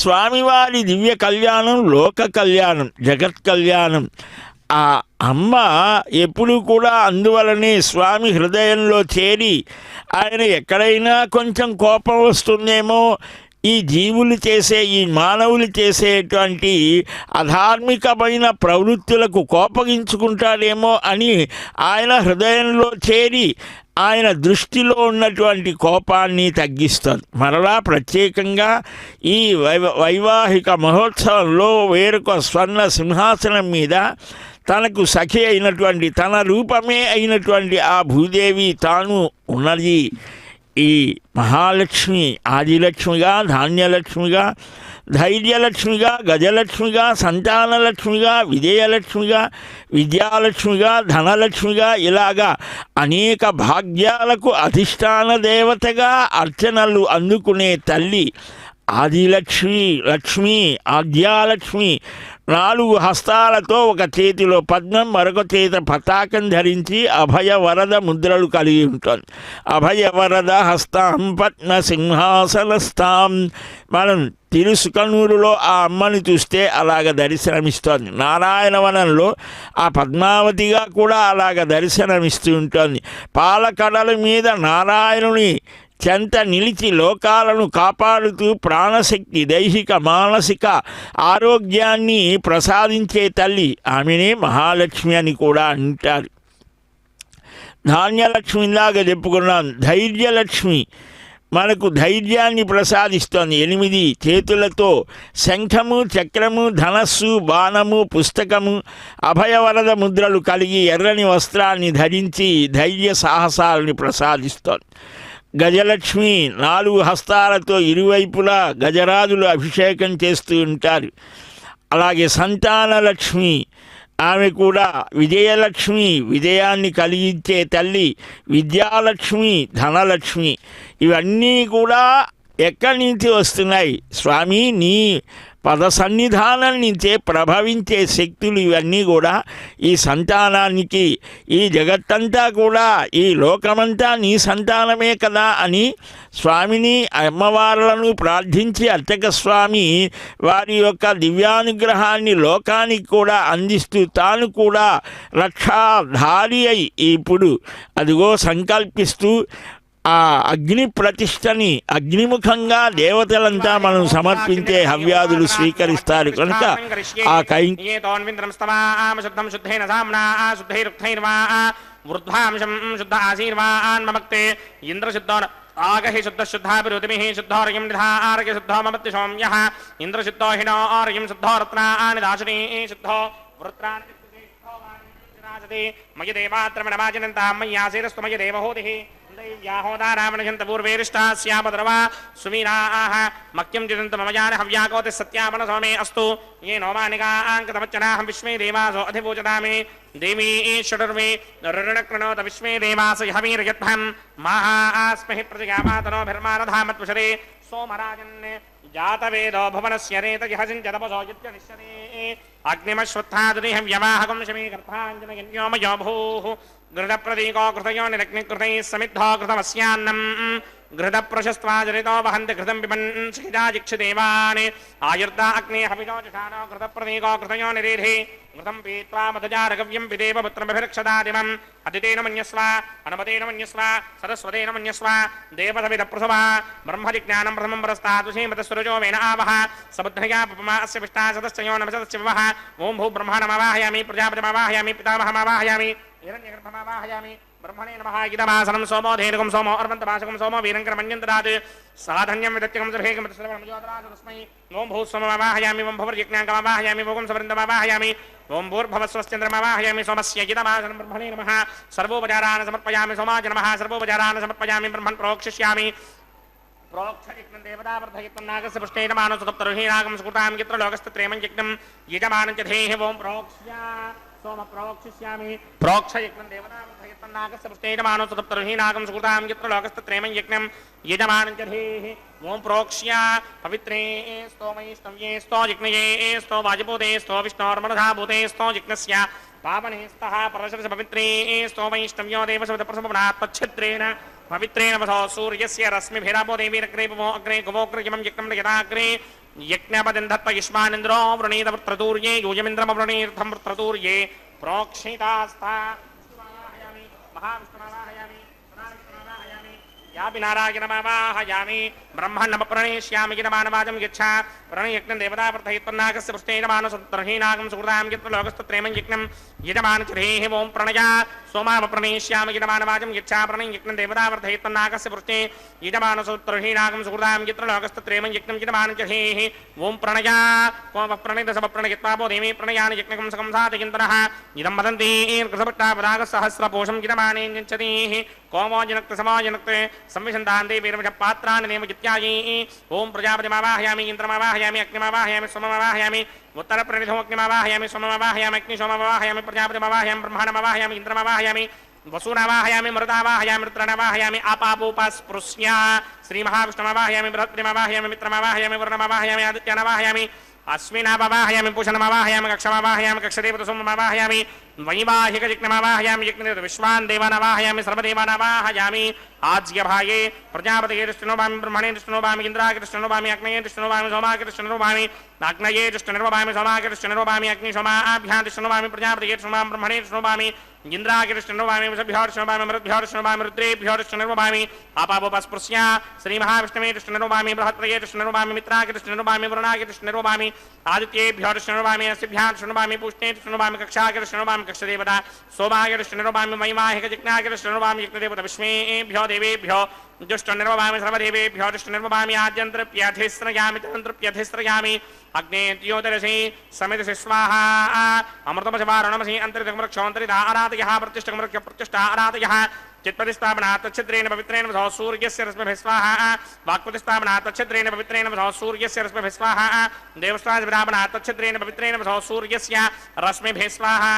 స్వామివారి దివ్య కళ్యాణం లోక కళ్యాణం జగత్ కళ్యాణం. ఆ అమ్మ ఎప్పుడు కూడా అందువలనే స్వామి హృదయంలో చేరి ఆయన ఎక్కడైనా కొంచెం కోపం వస్తుందేమో ఈ జీవులు చేసే ఈ మానవులు చేసేటువంటి అధార్మికమైన ప్రవృత్తులకు కోపగించుకుంటాడేమో అని ఆయన హృదయంలో చేరి ఆయన దృష్టిలో ఉన్నటువంటి కోపాన్ని తగ్గిస్తుంది. మరలా ప్రత్యేకంగా ఈ వైవాహిక మహోత్సవంలో వేరొక స్వర్ణ సింహాసనం మీద తనకు సఖి అయినటువంటి తన రూపమే అయినటువంటి ఆ భూదేవి తాను ఉన్నది. ఈ మహాలక్ష్మి ఆదిలక్ష్మిగా ధాన్యలక్ష్మిగా ధైర్యలక్ష్మిగా గజలక్ష్మిగా సంతానలక్ష్మిగా విజయలక్ష్మిగా విద్యాలక్ష్మిగా ధనలక్ష్మిగా ఇలాగా అనేక భాగ్యాలకు అధిష్టాన దేవతగా అర్చనలు అందుకునే తల్లి ఆదిలక్ష్మి లక్ష్మి ఆద్యాలక్ష్మి 4 హస్తాలతో ఒక చేతిలో పద్మం మరొక చేత పతాకం ధరించి అభయ వరద ముద్రలు కలిగి ఉంటుంది. అభయ వరద హస్తాం పద్మ సింహాసనస్థాం. మనం తిరుసుకనూరులో ఆ అమ్మని చూస్తే అలాగ దర్శనమిస్తోంది. నారాయణవనంలో ఆ పద్మావతిగా కూడా అలాగ దర్శనమిస్తూ ఉంటుంది. పాలకడల మీద నారాయణుని చెంత నిలిచి లోకాలను కాపాడుతూ ప్రాణశక్తి దైహిక మానసిక ఆరోగ్యాన్ని ప్రసాదించే తల్లి ఆమెనే మహాలక్ష్మి అని కూడా అంటారు. ధాన్యలక్ష్మిలాగా చెప్పుకున్నాం. ధైర్యలక్ష్మి మనకు ధైర్యాన్ని ప్రసాదిస్తోంది. 8 చేతులతో శంఖము, చక్రము, ధనస్సు, బాణము, పుస్తకము, అభయవరద ముద్రలు కలిగి ఎర్రని వస్త్రాన్ని ధరించి ధైర్య సాహసాలని ప్రసాదిస్తోంది. గజలక్ష్మి 4 హస్తాలతో ఇరువైపులా గజరాజులు అభిషేకం చేస్తూ ఉంటారు. అలాగే సంతానలక్ష్మి, ఆమె కూడా విజయలక్ష్మి, విజయాన్ని కలిగించే తల్లి. విద్యాలక్ష్మి, ధనలక్ష్మి, ఇవన్నీ కూడా ఎక్కడి నుంచి వస్తున్నాయి? స్వామి నీ పద సన్నిధానం నుంచే ప్రభవించే శక్తులు ఇవన్నీ కూడా. ఈ సంతానానికి, ఈ జగత్తంతా కూడా, ఈ లోకమంతా నీ సంతానమే కదా అని స్వామిని, అమ్మవార్లను ప్రార్థించి అర్చక స్వామి వారి యొక్క దివ్యానుగ్రహాన్ని లోకానికి కూడా అందిస్తూ తాను కూడా రక్షాధారి అయి ఇప్పుడు అదిగో సంకల్పిస్తూ ఆ అగ్ని ప్రతిష్టని అగ్నిముఖంగా దేవతలంతా మనం సమర్పించే హవ్యాదులు స్వీకరిస్తారు కనుక ఆ వృద్ధాంశం శుద్ధ ఆశీర్వాన్ మమక్తే ఇంద్రశుద్ధ ఆగహి శుద్ధ శుద్ధాభిరుతిమిః శుద్ధోర్యం నిధారకి శుద్ధో మమత్తి సౌమ్యః ఇంద్రశుద్ధో హినో ఆర్యం శుద్ధో రత్నాని దాశుని శుద్ధో వృత్రాని మయ దేవాత్రమణమాజనంతాం మయ్యాసేరస్తు మయ దేవహోదిః వ్యాహోదారామణంత పూర్వేరిష్టాస్యాపద్రవా సుమీనాః మక్యం జిదంత మమ జాన హవ్యాకోతి సత్యామన సోమే అస్తు ఏ నోమానికాంకతమచ్చనాహం విశ్వే దేవాసో అధిపూజతామి దేవీ షడుర్వే రుణక్రణోత విశ్వే దేవాస హవీర్యత్వం మహాస్మహి ప్రజగామాతనోభిర్మానధామత్పుషరే సోమరాజన్ జాతవేదో భువనస్య రేతజిహసించదపసో యత్యనిశ్యతే అగ్నిమశ్వత్థాదురిహ వ్యవాహకం శమే గర్భాంజనయన్యోమయో భూః घृतप्रतीको कृतयो निरग्निकृतैः समिद्धो कृतमस्यान्नम् घृतप्रशस्त्वाजरितो वहन्ति घृतं पिबन् शिखिजाजिक्षुदेवान् आयुर्दा अग्ने हविनो जुषाणो घृतप्रतीको कृतयो निरेधे घृतं पीत्वा मधुजारगव्यं पिदेव पुत्रमभिरक्षदादिमम् अतितेन मन्यस्व अनुमतेन मन्यस्व सरस्वतेन मन्यस्व देवसविदप्रसवा ब्रह्मजिज्ञानं प्रथमं परस्तादुषीमतस्वरजो वेन आवः समुद्रया पपमा अस्य पिष्टा सदश्चयो नमसदश्च वः ॐ भू ब्रह्माणमावाहयामि प्रजापतिमावाहयामि पितामहमावाहयामि हिरण्यगर्भमावाहयामि ब्रह्मणे नमः इदमासनं सोमो धेनुकं सोमो अर्वन्तभाषकं सोमो वीरङ्करमन्यन्तरात् साधन्यं विदत्यकं सर्वेकं श्रवणमजोदराज तस्मै ओं भूस्वमवाहयामि ओं भुवर्यज्ञाङ्कमावाहयामि ओं सवृन्दमावाहयामि ओं भूर्भवस्वश्चन्द्रमावाहयामि सोमस्य इदमासनं ब्रह्मणे नमः सर्वोपचारान् समर्पयामि सोमाय नमः सर्वोपचारान् समर्पयामि ब्रह्मन् प्रोक्षिष्यामि प्रोक्षयज्ञं देवतावर्धयित्वं नागस्य पुष्टेन मानसुतप्तरुहीनागं सुकृतां यत्र लोकस्तत्रेमं यज्ञं यजमानं च धेः ओं प्रोक्ष्या सोम प्रोक्षिष्यामि प्रोक्षयज्ञं देवतावर्धयित्वं नागस्य पुष्टेन मानसुतप्तरुहीनागं सुकृतां यत्र लोकस्तत्रेमं यज्ञं यजमानं च धेः ओं प्रोक्ष्या पवित्रे स्तोमयिष्टव्ये स्तो जिग्नये स्तो वाजिभूते स्तो विष्णोर्मनधाभूते स्तो जिग्नस्य पावने स्तः परशरस पवित्रे स्तोमयिष्टव्यो देवसविदप्रसवनात् तच्छिद्रेण पवित्रेण वसो सूर्यस्य रश्मिभिरापो देवीरग्रेपो अग्रे गवोग्रयमं यज्ञं यथाग्रे यज्ञपदिन्धत्व युष्मानिन्द्रो वृणीत वृत्रतूर्ये यूयमिन्द्रमवृणीर्थं वृत्रतूर्ये प्रोक्षितास्ता महाविष्णुमावाहयामि यापि नारायणमावाहयामि ब्रह्मण्डमप्रणेष्यामि यजमानवाजं यच्छा प्रणयज्ञं देवतावर्धयित्वं नागस्य पुष्टेन मानसुतर्हीनागं सुकृतां यत्र लोकस्तत्रेमं यज्ञं यजमानचरेः ओं प्रणया सोमामप्रणेष्यामि यजमानवाजं यच्छा प्रणयज्ञं देवतावर्धयित्वं नागस्य पुष्टे यजमानसुतर्हीनागं सुकृतां यत्र लोकस्तत्रेमं यज्ञं यजमानचरेः ओं प्रणया कोमप्रणितसमप्रणयित्वापो देवी प्रणयानि यज्ञकं सकं साधयन्तरः इदं वदन्ति कृतपट्टापरागसहस्रपोषं यजमानेञ्चतीः कोमो जनक्तसमाजनक्ते संविशन्तान्ते वीरवशपात्राणि नेमजित्यायी ओं प्रजापतिमावाहयामि इन्द्रमावाहयामि अग्निमावाहयामि सोममावाहयामि उत्तरप्रणिधो अग्निमावाहयामि सोममावाहयामि अग्निशोममावाहयामि प्रजापतिमावाहयामि ब्रह्माणमावाहयामि इन्द्रमावाहयामि वसूनावाहयामि मरुदावाहयामि रुद्रनावाहयामि आपापोपस्पृश्या श्रीमहाविष्णुमावाहयामि बृहस्पतिमावाहयामि मित्रमावाहयामि वरुणमावाहयामि आदित्यनावाहयामि अश्विनावाहयामि पूषणमावाहयामि कक्षमावाहयामि कक्षदेवतसोममावाहयामि वैवाहिकजिग्नमावाहयामि जिग्नविश्वान् देवानावाहयामि सर्वदेवानावाहयामि आज्यभागे प्रजापतये दृष्टिनोभामि ब्रह्मणे दृष्टिनोभामि इन्द्राय दृष्टिनोभामि अग्नये दृष्टिनोभामि सोमाय दृष्टिनोभामि अग्नये दृष्टिनोभामि सोमाय दृष्टिनोभामि अग्निशोमाभ्यां दृष्टिनोभामि प्रजापतये दृष्टिनोभामि ब्रह्मणे दृष्टिनोभामि ఇంద్రాకిరిష్ణుర్వామి వృషభ్యోర్ష్ణుర్వామి మరుద్భ్యోర్ష్ణుర్వామి రుద్రేభ్యోర్ష్ణుర్వామి ఆపాపోపస్పృశ్య శ్రీమహావిష్ణుమేష్ణుర్వామి బృహత్ప్రయేష్ణుర్వామి మిత్రాకిరిష్ణుర్వామి వరుణాకిరిష్ణుర్వామి ఆదిత్యేభ్యోర్ష్ణుర్వామి నస్తిభ్యార్ష్ణుర్వామి పుష్ణేష్ణుర్వామి కక్షాకిరిష్ణుర్వామి కక్షదేవత సోమాకిరిష్ణుర్వామి మహిమాహికజిజ్ఞాకిరిష్ణుర్వామి యజ్ఞదేవత విష్ణేభ్యో దేవేభ్యో दुष्टनिर्वभामि सर्वदेवेभ्यो दुष्टनिर्वभामि आद्यन्तृप्यधिस्त्रयामि तदन्तृप्यधिस्त्रयामि अग्नेत्योदरसि समितसि स्वाहा अमृतमशवारणमसि अन्तरितमरक्षोऽन्तरितः आराधयः प्रतिष्ठा आराधयः चित्पतिस्थापना तच्छिद्रेण पवित्रेण वधो सूर्यस्य रश्मिभिः स्वाहा वाक्पतिस्थापना तच्छिद्रेण पवित्रेण वधो सूर्यस्य रश्मिभिः स्वाहा देवस्तादिविधापना तच्छिद्रेण पवित्रेण वधो सूर्यस्य रश्मिभिः स्वाहा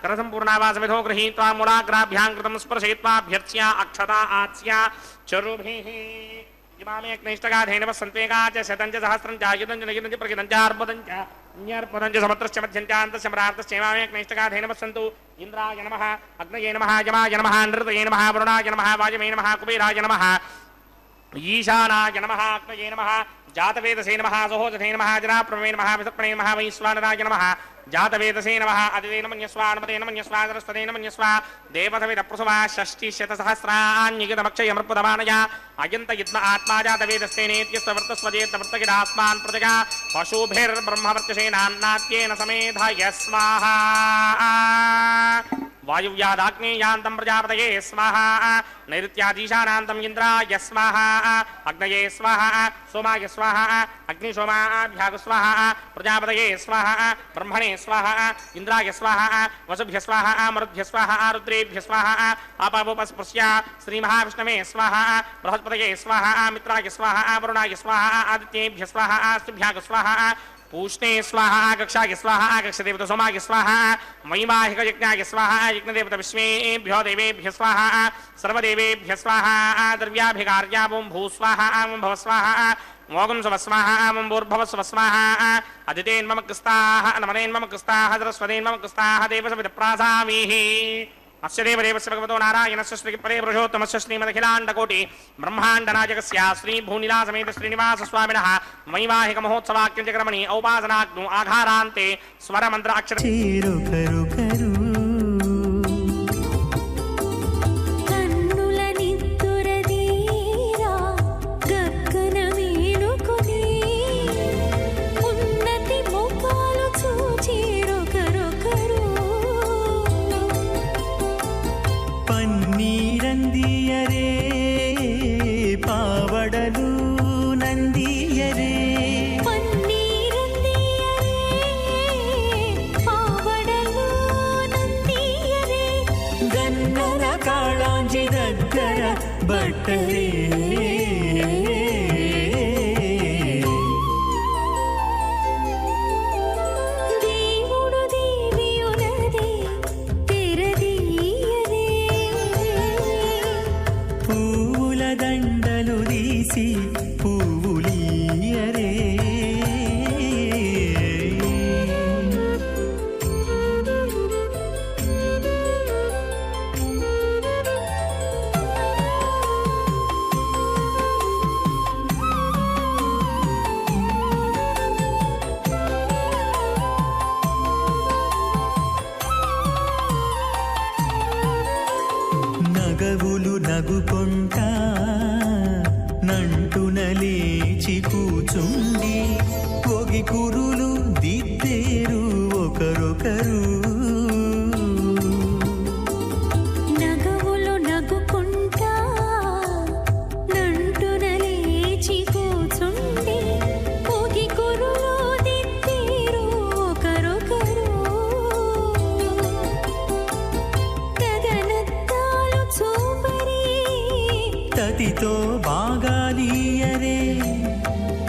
करसम्पूर्णावासमिधो गृहीत्वा मूलाग्राभ्यां कृतं स्पर्शयित्वाभ्यर्च्या अक्षता आच्या चरुभिः इमामे अग्निष्टगाधेन वसन्तेगा च शतं च सहस्रं च युतं च नयुतं च प्रगितं च अर्पदं च अन्यर्पदं च समत्रश्च मध्यं च अन्तस्य मरार्तश्च इमामे अग्निष्टगाधेन वसन्तु इंद्राय नमः अग्नये नमः यमाय नमः नृतये नमः वरुणाय नमः वायवे नमः कुबेराय नमः ईशानाय नमः अग्नये नमः जातवेदसे नमः सोहोजसे नमः जनाप्रभवे नमः विसर्पणे नमः वैश्वानराय नमः जातवेदसे नमः अदितेन मन्यस्वा अनुमतेन मन्यस्वा सरस्वतेन मन्यस्वा देवतवेदप्रसवा षष्टिशतसहस्राण्ययुतमक्षयमर्पदमानया अयन्त युद्म आत्मा जातवेदस्तेनेत्यस्तवर्तस्वजेत्तवर्तकिरास्मान् प्रजगा पशुभिर्ब्रह्मवर्त्यसेनान्नाद्येन समेधाय स्वाहा वायुव्यादाग्नेयान्तं प्रजापतये स्वाहा नैऋत्यादीशानान्तं इन्द्राय स्वाहा अग्नये स्वाहा सोमाय स्वाहा अग्निशोमाभ्याग स्वाहा प्रजापतये स्वाहा ब्रह्मणे स्वाहा इंद्राय स्वाहा वसुभ्य स्वाहा मरुद्भ्य स्वाहा रुद्रेभ्य स्वाहा आपावोपस्पृश्य श्रीमहाविष्णवे स्वाहा बृहस्पतये स्वाहा मित्राय स्वाहा वरुणाय स्वाहा आदित्येभ्य स्वाहा अस्तुभ्याग स्वाहा पूष्णे स्वाहा कक्षाय स्वाहा कक्षदेवत सोमाय स्वाहा महिमाहिकयज्ञाय स्वाहा यज्ञदेवत विश्वेभ्यो देवेभ्य स्वाहा सर्वदेवेभ्य स्वाहा द्रव्याभिकार्यावं भू स्वाहा भव स्वाहा मोगं स्व स्वाहा भूर्भव स्व स्वाहा अदितेन्मम कृस्ताः नमनेन्मम कृस्ताः सरस्वतेन्मम कृस्ताः देवसविदप्रासामीः अस्य देवदेवस्य भगवतो नारायणस्य श्रीपरे पुरुषोत्तमस्य श्रीमदखिलाण्डकोटि ब्रह्माण्डनायकस्य श्रीभूनिलासमेत श्रीनिवासस्वामिनः वैवाहिकमहोत्सवाख्यं च क्रमणि औपासनाग्नो आघारान्ते स्वरमन्त्र अक्षर बट्टरे देवुडु देवियुनदे तेरदीयदे पूल दंडलु दीसी पूवुलीयरे నగవులు నగుకొంటా నంటున లేచి కూచుండి ఒగి కురులు దిద్దేరు ఒకరొకరు నగవులు నగుకొంటా నంటున లేచి కూచుండి ఒగి కురులు దిద్దేరు ఒకరొకరు తతితో బాగాలియరే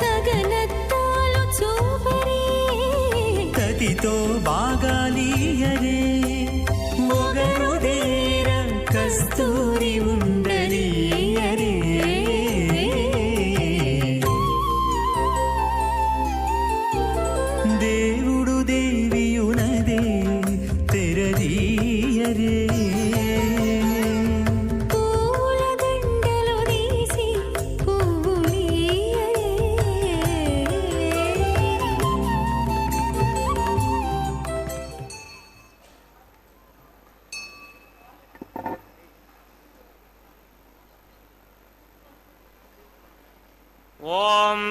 గగనత్తాలు చూపరే తతితో బాగాలియరే మొగరు దేర కస్తూరి ఉండలియరే దేవుడు దేవియునదే తెరదీయరే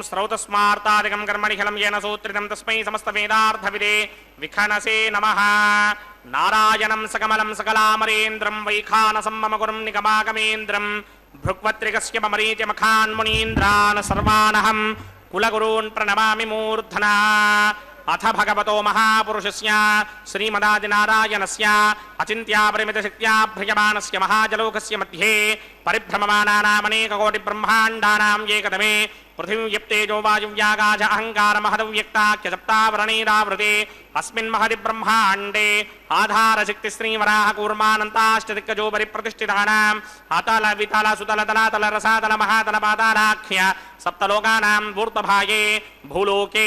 శ్రౌతస్మార్తాదికం కర్మణిఖిలం येन సూత్రితం తస్మై సమస్తవేదార్థవిదే విఖనసే నమః నారాయణం సకమలం సకలామరేంద్రం వైఖానసం మమ గురుం నిగమాగమేంద్రం భృగ్వత్రికస్య మరీచమఖాన్మునీంద్రాన్ సర్వానహం కులగురూన్ ప్రణమామి మూర్ధనా అథ భగవతో మహాపురుషస్య శ్రీమదాదినారాయణస్య అచింత్యాపరిమితశక్త్యా భ్రయమానస్య మహాజలోకస్య మధ్యే పరిభ్రమమానానామనేకకోటి బ్రహ్మాండానాం ఏకదమే పృథివ్యప్తేజో వాయువ్యాగాజ అహంకారమహదవ్యక్తాఖ్య సప్తావరణీరావృతే అస్మిన్ మహది బ్రహ్మాండే ఆధారశక్తి శ్రీవరాహ కూర్మానంతాష్టదిక్కజోపరి ప్రతిష్ఠితానాం అతల వితల సుతల తలాతల రసాతల మహాతల పాతాలాఖ్య సప్తలోకానాం ఊర్ధ్వభాగే భూలోకే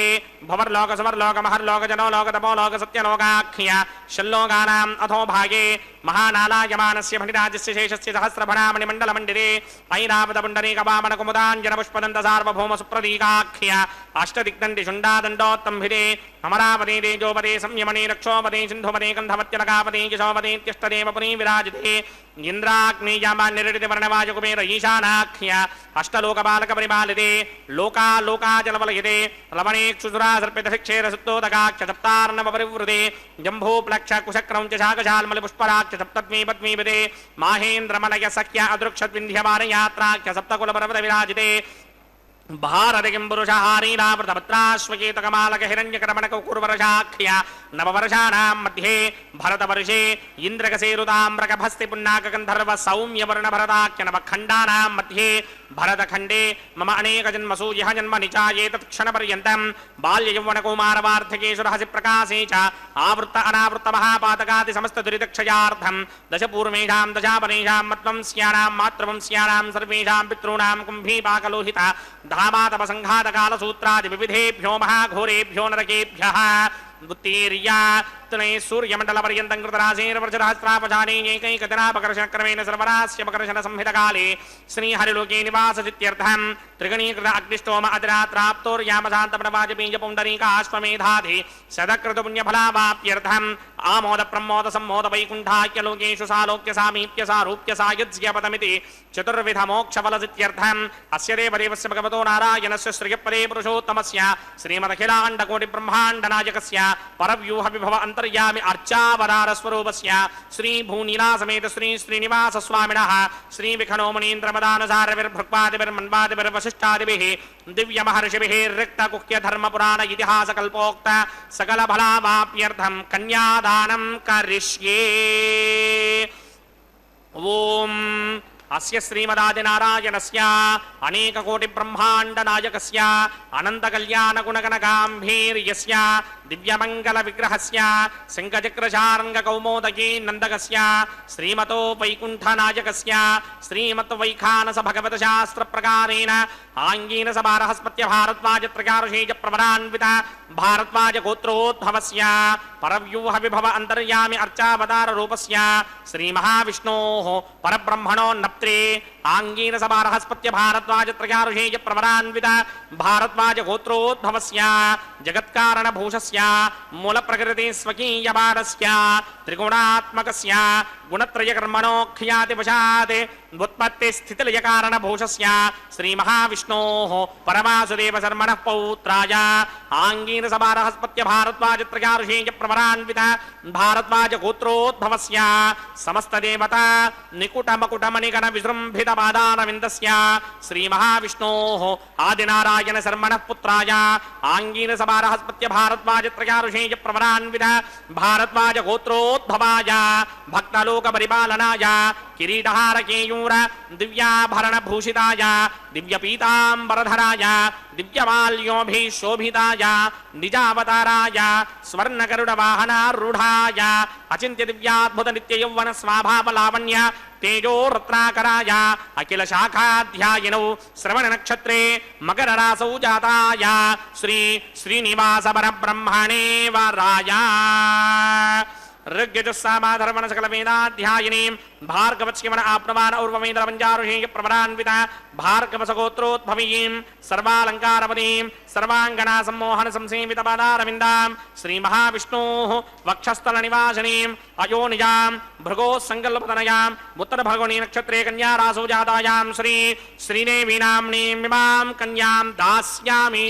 భవర్లోక సువర్లోక మహర్లోక జనోలోక తపోలోక సత్యలోకాఖ్య షల్లోకానాం అథోభాగే మహానాలాయమానస్య ఫణిరాజస్య శేషస్య సహస్రఫణామణి మండలమండిరే ఐరావత పుండరీక వామన కుముదాంజన పుష్పదంత సార్వభౌమ సుప్రదీకాఖ్య అష్టదిగ్దండి శుండాదండోత్తంభిరే అమరావతి తేజోపదే సంయమనే రక్షోపదే సింధుపదే గంధవత్యలకాపదే యశోపదేత్యష్టదేవ పురీ విరాజితే ఇంద్రాగ్నేయామాన్యరిడితి వర్ణవాజకుబేర ఈశానాఖ్య అష్టలోకపాలక పరిపాలితే లోకాలోకాచలవలయతే లవణేక్షుసురా సర్పితశిక్షేర సుత్తోదకాఖ్య సప్తార్ణవ పరివృతే జంభూప్లక్ష కుశక్రౌంచ శాకశాల్మలి పుష్పరాఖ్య సప్తద్వీపద్వీపదే మాహేంద్రమలయ సఖ్య అదృక్షద్వింధ్యమానయాత్రాఖ్య సప్తకుల పర్వత విరాజితే భారతికిం పురుషహారీరావృతపత్రాశ్వకేతకమాలక హిరణ్యకరమణక కుర్వరశాఖ్య నవవర్షాణాం మధ్యే భరతవర్షే ఇంద్రకసేరుతామ్రకభస్తి పున్నాక గంధర్వ సౌమ్యవర్ణ భరతాఖ్య నవఖండానాం మధ్యే భరతఖండే మమ అనేక జన్మసు యః జన్మ నిచాయేతత్ క్షణపర్యంతం బాల్యయౌవనకౌమారవార్ధకేషు రహసి ప్రకాశే చ ఆవృత్త అనావృత్త మహాపాతకాది సమస్త దురితక్షయార్థం దశపూర్వేషాం దశాపనేషాం మత్వంస్యానాం మాతృవంస్యానాం సర్వేషాం పితॄణాం కుంభీపాకలోహిత ధామాతపసంఘాతకాల సూత్రాది వివిధేభ్యో మహాఘోరేభ్యో నరకేభ్యః ఉత్తీర్యా తునై సూర్యమండల పర్యంతం కృతరాశేరవృషరాస్త్రాపచానైకైకజనాపకర్షణక్రమేణ సర్వరాస్యపకర్షణ సంహితకాలే శ్రీహరిలోకే నివాససిత్యర్థం త్రిగణీకృత అగ్నిష్టోమ అతిరాత్రాప్తోర్యామశాంతపణవాజపీయ పుండరీకాశ్వమేధాధి శతకృతపుణ్యఫలావాప్యర్థం ఆమోద ప్రమోద సమ్మోద వైకుంఠాఖ్య లోకేషు సాలోక్య సామీప్య సారూప్య సాయుజ్యపదమితి చతుర్విధ మోక్షఫలసిత్యర్థం అస్య దేవదేవస్య భగవతో నారాయణస్య శ్రియపదే పురుషోత్తమస్య శ్రీమదఖిలాండకోటి బ్రహ్మాండనాయకస్య పరవ్యూహ విభవ అంతర్యామి అర్చావతార స్వరూపస్య శ్రీ భూనీలా సమేత శ్రీ శ్రీనివాస స్వామినః శ్రీ విఖనో మునీంద్రమదానసారవిర్భృక్పాదిభిర్వశిష్టాదిభిః దివ్య మహర్షిభిః రిక్త కుహ్య ధర్మ పురాణ ఇతిహాస కల్పోక్త సకల ఫలావాప్యర్థం కన్యాదానం కరిష్యే. ఓం అస్య శ్రీమదాదినారాయణస్య అనేకకోటి బ్రహ్మాండ నాయకస్య అనంత కళ్యాణ గుణగణగాంభీర్యస్య దివ్యమంగళ విగ్రహస్య శంఖచక్రశార్ంగ కౌమోదకీ నందకస్య శ్రీమతో వైకుంఠ నాయకస్య శ్రీమత్ వైఖానస భగవత శాస్త్ర ప్రకారేణ ఆంగీనస బారహస్పత్య భారద్వాజ త్రికారుషేజ ప్రవరాన్విత భారద్వాజ గోత్రోద్భవస్య పరవ్యూహ విభవ అంతర్యామి అర్చావతార రూపస్య శ్రీ మహావిష్ణోః పరబ్రహ్మణో నప్త్రే ఆంగీనస బారహస్పత్య భారద్వాజ త్రికారుషేజ ప్రవరాన్విత భారద్వాజ గోత్రోద్భవస్య జగత్కారణ భూషస్య మూల ప్రకృతి స్వకీయ భారస్య త్రిగుణాత్మకస్య గుణత్రయ కర్మణోఖ్యాతి వశాత్ ఉత్పత్తి స్థితిలయ కారణ భూషస్య శ్రీ మహావిష్ణోః పరమాసుదేవ శర్మణః పౌత్రాయ ఆంగీరస బారహస్పత్య భారద్వాజ త్రికారుషేజ ప్రవరాన్విత భారద్వాజ గోత్రోద్భవస్య సమస్త దేవత నికుట మకుట మణిగణ విజృంభిత పాదారవిందస్య శ్రీ మహావిష్ణోః ఆదినారాయణ శర్మణః పుత్రాయ ఆంగీరస బారహస్పత్య భారద్వాజ త్రికారుషేజ ప్రవరాన్విత భారద్వాజ గోత్రోద్భవాయ భక్తలోక పరిపాలనాయ కిరీటహార కేయూర దివ్యాభరణ భూషితాయ దివ్య పీతాంబరధరాయ దివ్యమాల్యోభిశోభితాయ నిజావతారాయ స్వర్ణగరుడ వాహనారూఢాయ అచింత్య దివ్యాద్భుత నిత్య యౌవన స్వాభావ లావణ్య తేజో రత్నాకరాయ అఖిల శాఖాధ్యాయినౌ శ్రవణ నక్షత్రే మకర రాసౌ జాతాయ శ్రీ శ్రీనివాస పరబ్రహ్మణే వరాయ. ऋग्यजुस्सामाधर्मण सकलवेदाध्यायिनीं भार्गवत्स्यमन आप्नवान उर्वमेन्द्रपञ्चारुषेय प्रवरान्वित भार्गवसगोत्रोद्भवीं सर्वालङ्कारपदीं सर्वाङ्गना सम्मोहन संसेवितपादारविन्दां श्रीमहाविष्णोः वक्षस्थलनिवासिनीम् अयोनिजां भृगोः सङ्कल्पतनयाम् उत्तरभगवनी नक्षत्रे कन्यारासौ जातायां श्रीदेवीनाम्नीमिमां कन्यां दास्यामि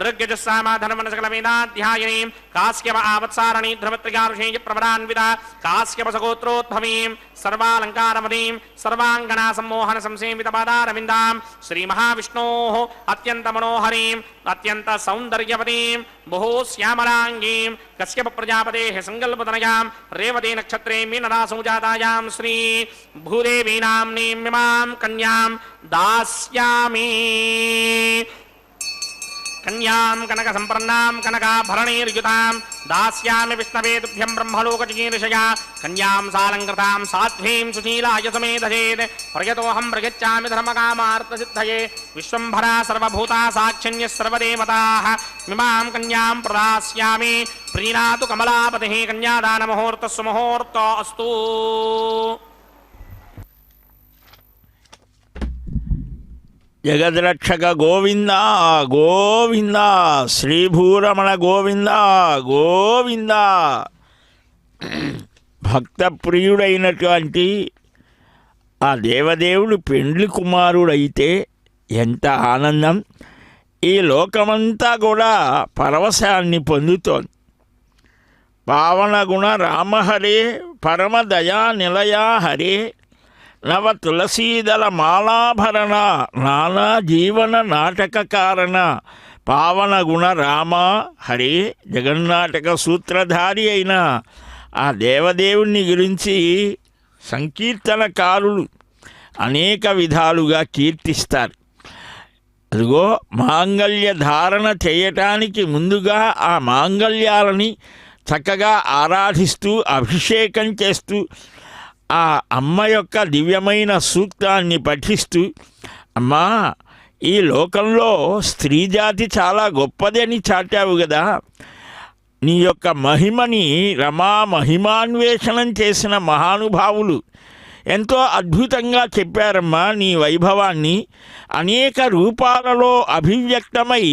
ऋग्यजुस्सामाधर्मण सकलवेदाध्यायिनीं कास्यप आवत्सारणी ध्रुवत्रिकारुषेय प्रवरान्वित कास्यपसगोत्रोद्भवीं सर्वालङ्कारमदीं सर्वाङ्गना सम्मोहन संसेवितपादारविन्दां श्रीमहाविष्णोः अत्यन्तमनोहरीम् अत्यन्तसौन्दर्यवतीं बहुश्यामलाङ्गीं कश्यप प्रजापतेः सङ्कल्पतनयां रेवती नक्षत्रे मीनरासौ जातायां श्री भूदेवीनाम्नीमिमां कन्यां दास्यामि कन्यां कनकसम्पन्नां कनकाभरणैर्युतां दास्यामि विष्णवे तुभ्यं ब्रह्मलोकचिकीर्षया कन्यां सालङ्कृतां साध्वीं सुशीलाय समेधयेत् प्रयतोऽहं प्रयच्छामि धर्मकामार्थसिद्धये विश्वम्भरा सर्वभूता साक्षिण्यः सर्वदेवताः इमां कन्यां प्रदास्यामि प्रीणातु कमलापतिः कन्यादानमुहूर्तः सुमुहूर्तो अस्तु। జగద్రక్షక గోవింద గోవింద శ్రీభూరమణ గోవింద గోవింద. భక్త ప్రియుడైనటువంటి ఆ దేవదేవుడు పెండ్లి కుమారుడైతే ఎంత ఆనందం! ఈ లోకమంతా కూడా పరవశాన్ని పొందుతోంది. పావనగుణ రామహరే పరమదయా నిలయా హరే నవ తులసీదళ మాలాభరణ నానా జీవన నాటక కారణ పావన గుణ రామ హరే. జగన్నాటక సూత్రధారి అయిన ఆ దేవదేవుని గురించి సంకీర్తనకారులు అనేక విధాలుగా కీర్తిస్తారు. అదిగో మాంగళ్య ధారణ చేయటానికి ముందుగా ఆ మాంగళ్యాలని చక్కగా ఆరాధిస్తూ అభిషేకం చేస్తూ ఆ అమ్మ యొక్క దివ్యమైన సూక్తాన్ని పఠిస్తూ, అమ్మా ఈ లోకంలో స్త్రీ జాతి చాలా గొప్పదని చాటావు కదా, నీ యొక్క మహిమని రమా మహిమాన్వేషణం చేసిన మహానుభావులు ఎంతో అద్భుతంగా చెప్పారమ్మా. నీ వైభవాన్ని అనేక రూపాలలో అభివ్యక్తమై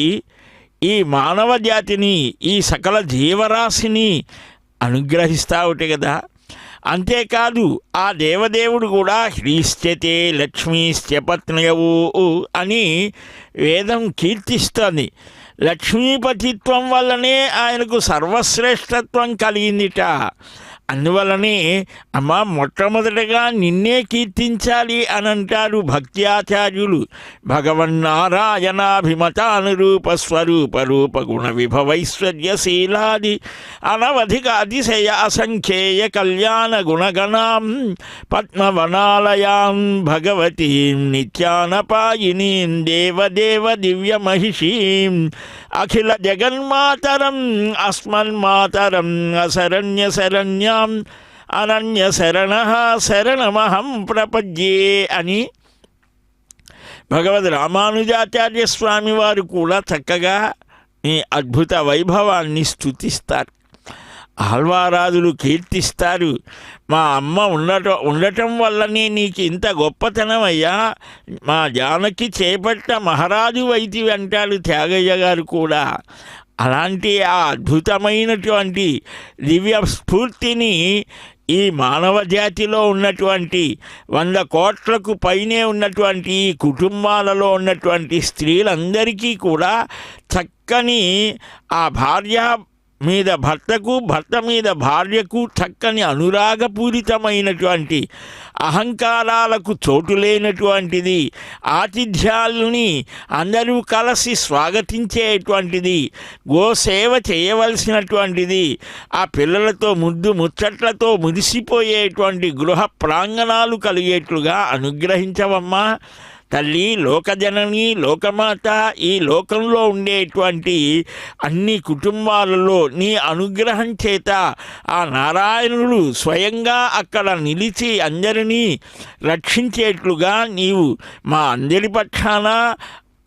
ఈ మానవ జాతిని ఈ సకల జీవరాశిని అనుగ్రహిస్తావుట కదా. అంతేకాదు ఆ దేవదేవుడు కూడా హ్రీశ్చతే లక్ష్మీశ్చ పత్నయవు అని వేదం కీర్తిస్తుంది. లక్ష్మీపతిత్వం వల్లనే ఆయనకు సర్వశ్రేష్టత్వం కలిగిందిట. అందువల్లనే అమ్మ మొట్టమొదటగా నిన్నే కీర్తించాలి అని అంటారు భక్తి ఆచార్యులు. భగవన్నారాయణాభిమతానురూప స్వరూప రూప గుణ విభవైశ్వర్యశీలాది అనవధిక అతిశయ అసంఖ్యేయ కళ్యాణ గుణగణాం పద్మవనాలయాం భగవతీం నిత్యానపాయినీం దేవదేవ దివ్యమహిషీం అఖిల జగన్మాతరం అస్మన్మాతరం అశరణ్య శరణ్యాం అనన్య శరణ శరణమహం ప్రపద్యే అని భగవద్ రామానుజాచార్య స్వామి వారు కూడా చక్కగా ఈ అద్భుత వైభవాన్ని స్తుతిస్తారు. ఆళ్వారాదులు కీర్తిస్తారు. మా అమ్మ ఉండటం వల్లనే నీకు ఇంత గొప్పతనం అయ్యా, మా జానకి చేపట్ట మహారాజు వైద్యు అంటాడు త్యాగయ్య గారు కూడా. అలాంటి ఆ అద్భుతమైనటువంటి దివ్య స్ఫూర్తిని ఈ మానవ జాతిలో ఉన్నటువంటి 100 కోట్లకు పైనే ఉన్నటువంటి ఈ కుటుంబాలలో ఉన్నటువంటి స్త్రీలందరికీ కూడా చక్కని ఆ భార్య మీద భర్తకు, భర్త మీద భార్యకు చక్కని అనురాగపూరితమైనటువంటి అహంకారాలకు చోటు లేనటువంటిది, ఆతిథ్యాలని అందరూ కలిసి స్వాగతించేటువంటిది, గోసేవ చేయవలసినటువంటిది, ఆ పిల్లలతో ముచ్చట్లతో మురిసిపోయేటువంటి గృహ ప్రాంగణాలు కలిగేట్లుగా అనుగ్రహించవమ్మా తల్లి. లోకజనని లోకమాత ఈ లోకంలో ఉండేటువంటి అన్ని కుటుంబాలలో నీ అనుగ్రహం చేత ఆ నారాయణుడు స్వయంగా అక్కడ నిలిచి అందరినీ రక్షించేట్లుగా నీవు మా అందరి పక్షాన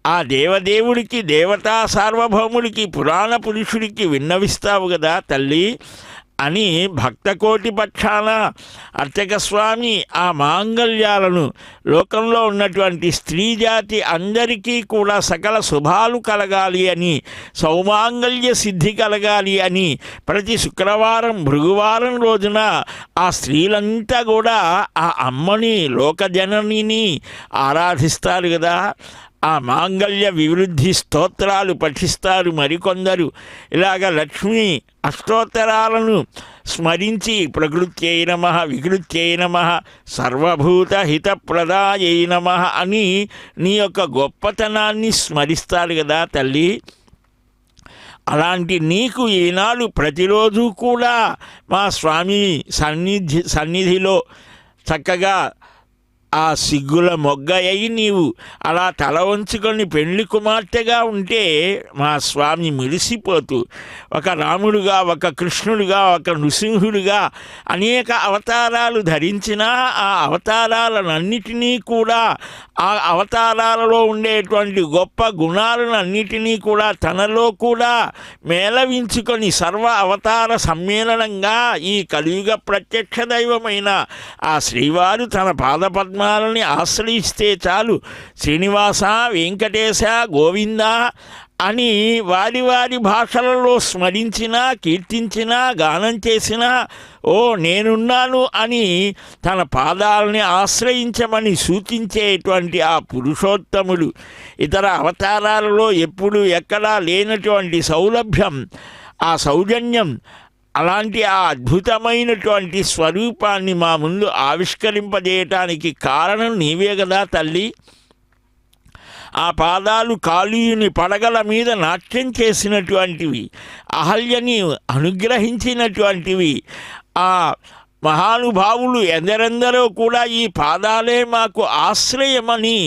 ఆ దేవదేవుడికి, దేవతా సార్వభౌముడికి, పురాణ పురుషుడికి విన్నవిస్తావు కదా తల్లి. అని భక్తకోటి పక్షాన అర్చక స్వామి ఆ మాంగళ్యాలను లోకంలో ఉన్నటువంటి స్త్రీ జాతి అందరికీ కూడా సకల శుభాలు కలగాలి అని, సౌమాంగళ్య సిద్ధి కలగాలి అని ప్రతి శుక్రవారం భృగువారం రోజున ఆ స్త్రీలంతా కూడా ఆ అమ్మని లోకజననిని ఆరాధిస్తారు కదా. ఆ మాంగళ్య వివృద్ధి స్తోత్రాలు పఠిస్తారు మరికొందరు. ఇలాగ లక్ష్మీ అష్టోత్తరాలను స్మరించి ప్రకృత్యై నమః, వికృత్యై నమః, సర్వభూత హితప్రదాయై నమః అని నీ యొక్క గొప్పతనాన్ని స్మరిస్తారు కదా తల్లి. అలాంటి నీకు ఈనాడు ప్రతిరోజు కూడా మా స్వామి సన్నిధిలో చక్కగా ఆ సిగ్గుల మొగ్గ అయి నీవు అలా తల వంచుకొని పెళ్లి కుమార్తెగా ఉంటే మా స్వామి మురిసిపోతూ ఒక రాముడుగా, ఒక కృష్ణుడుగా, ఒక నృసింహుడిగా అనేక అవతారాలు ధరించినా ఆ అవతారాలన్నిటినీ కూడా, ఆ అవతారాలలో ఉండేటువంటి గొప్ప గుణాలన్నిటినీ కూడా తనలో కూడా మేళవించుకొని సర్వ అవతార సమ్మేళనంగా ఈ కలియుగ ప్రత్యక్ష దైవమైన ఆ శ్రీవారు తన పాదపద్మాలని ఆశ్రయిస్తే చాలు శ్రీనివాస, వెంకటేశ, గోవింద అని వారి వారి భాషలలో స్మరించినా, కీర్తించినా, గానం చేసినా ఓ నేనున్నాను అని తన పాదాలని ఆశ్రయించమని సూచించేటువంటి ఆ పురుషోత్తముడు ఇతర అవతారాలలో ఎప్పుడు ఎక్కడా లేనటువంటి సౌలభ్యం, ఆ సౌజన్యం, అలాంటి ఆ అద్భుతమైనటువంటి స్వరూపాన్ని మా ముందు ఆవిష్కరింపజేయటానికి కారణం నీవే కదా తల్లి. ఆ పాదాలు కాళీయుని పడగల మీద నాట్యం చేసినటువంటివి, అహల్యని అనుగ్రహించినటువంటివి. ఆ మహానుభావులు ఎందరెందరో కూడా ఈ పాదాలే మాకు ఆశ్రయమని,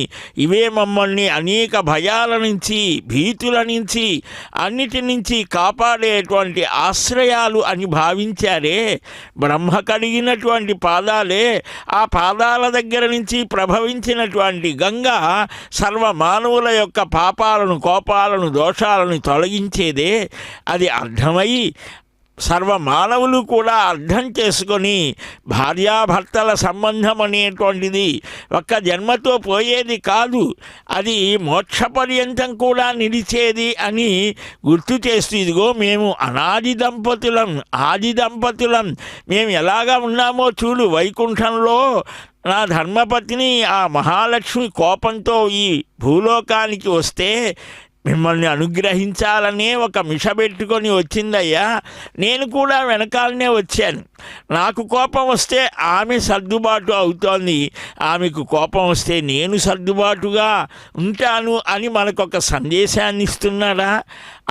ఇవే మమ్మల్ని అనేక భయాల నుంచి, భీతుల నుంచి, అన్నిటి నుంచి కాపాడేటువంటి ఆశ్రయాలు అని భావించారే. బ్రహ్మ కలిగినటువంటి పాదాలే, ఆ పాదాల దగ్గర నుంచి ప్రభవించినటువంటి గంగ సర్వ మానవుల యొక్క పాపాలను, కోపాలను, దోషాలను తొలగించేదే. అది అర్థమై సర్వ మానవులు కూడా అర్థం చేసుకొని భార్యాభర్తల సంబంధం అనేటువంటిది ఒక్క జన్మతో పోయేది కాదు, అది మోక్ష పర్యంతం కూడా నిలిచేది అని గుర్తు చేస్తూ, ఇదిగో మేము అనాది దంపతులం, ఆది దంపతులం, మేము ఎలాగా ఉన్నామో చూడు, వైకుంఠంలో నా ధర్మపత్ని ఆ మహాలక్ష్మి కోపంతో ఈ భూలోకానికి వస్తే మిమ్మల్ని అనుగ్రహించాలనే ఒక మిష పెట్టుకొని వచ్చిందయ్యా. నేను కూడా వెనకాలనే వచ్చాను. నాకు కోపం వస్తే ఆమె సర్దుబాటు అవుతోంది, ఆమెకు కోపం వస్తే నేను సర్దుబాటుగా ఉంటాను అని మనకొక సందేశాన్ని ఇస్తున్నాడా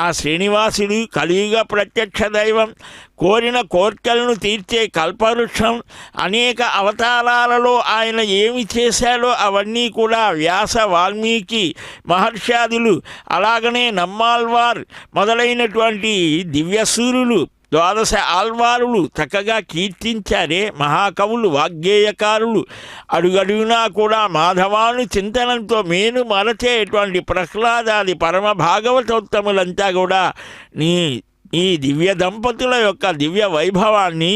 ఆ శ్రీనివాసుడు? కలియుగ ప్రత్యక్ష దైవం, కోరిన కోర్కెలను తీర్చే కల్పవృక్షం. అనేక అవతారాలలో ఆయన ఏమి చేశాడో అవన్నీ కూడా వ్యాస, వాల్మీకి మహర్షాదులు, అలాగనే నమ్మాల్వార్ మొదలైనటువంటి దివ్యసూరులు, ద్వాదశ ఆల్వారులు చక్కగా కీర్తించారే. మహాకవులు, వాగ్గేయకారులు అడుగడుగునా కూడా మాధవాను చింతనంతో మేను మరచేటువంటి ప్రహ్లాదాది పరమ భాగవతోత్తములంతా కూడా ఈ దివ్య దంపతుల యొక్క దివ్య వైభవాన్ని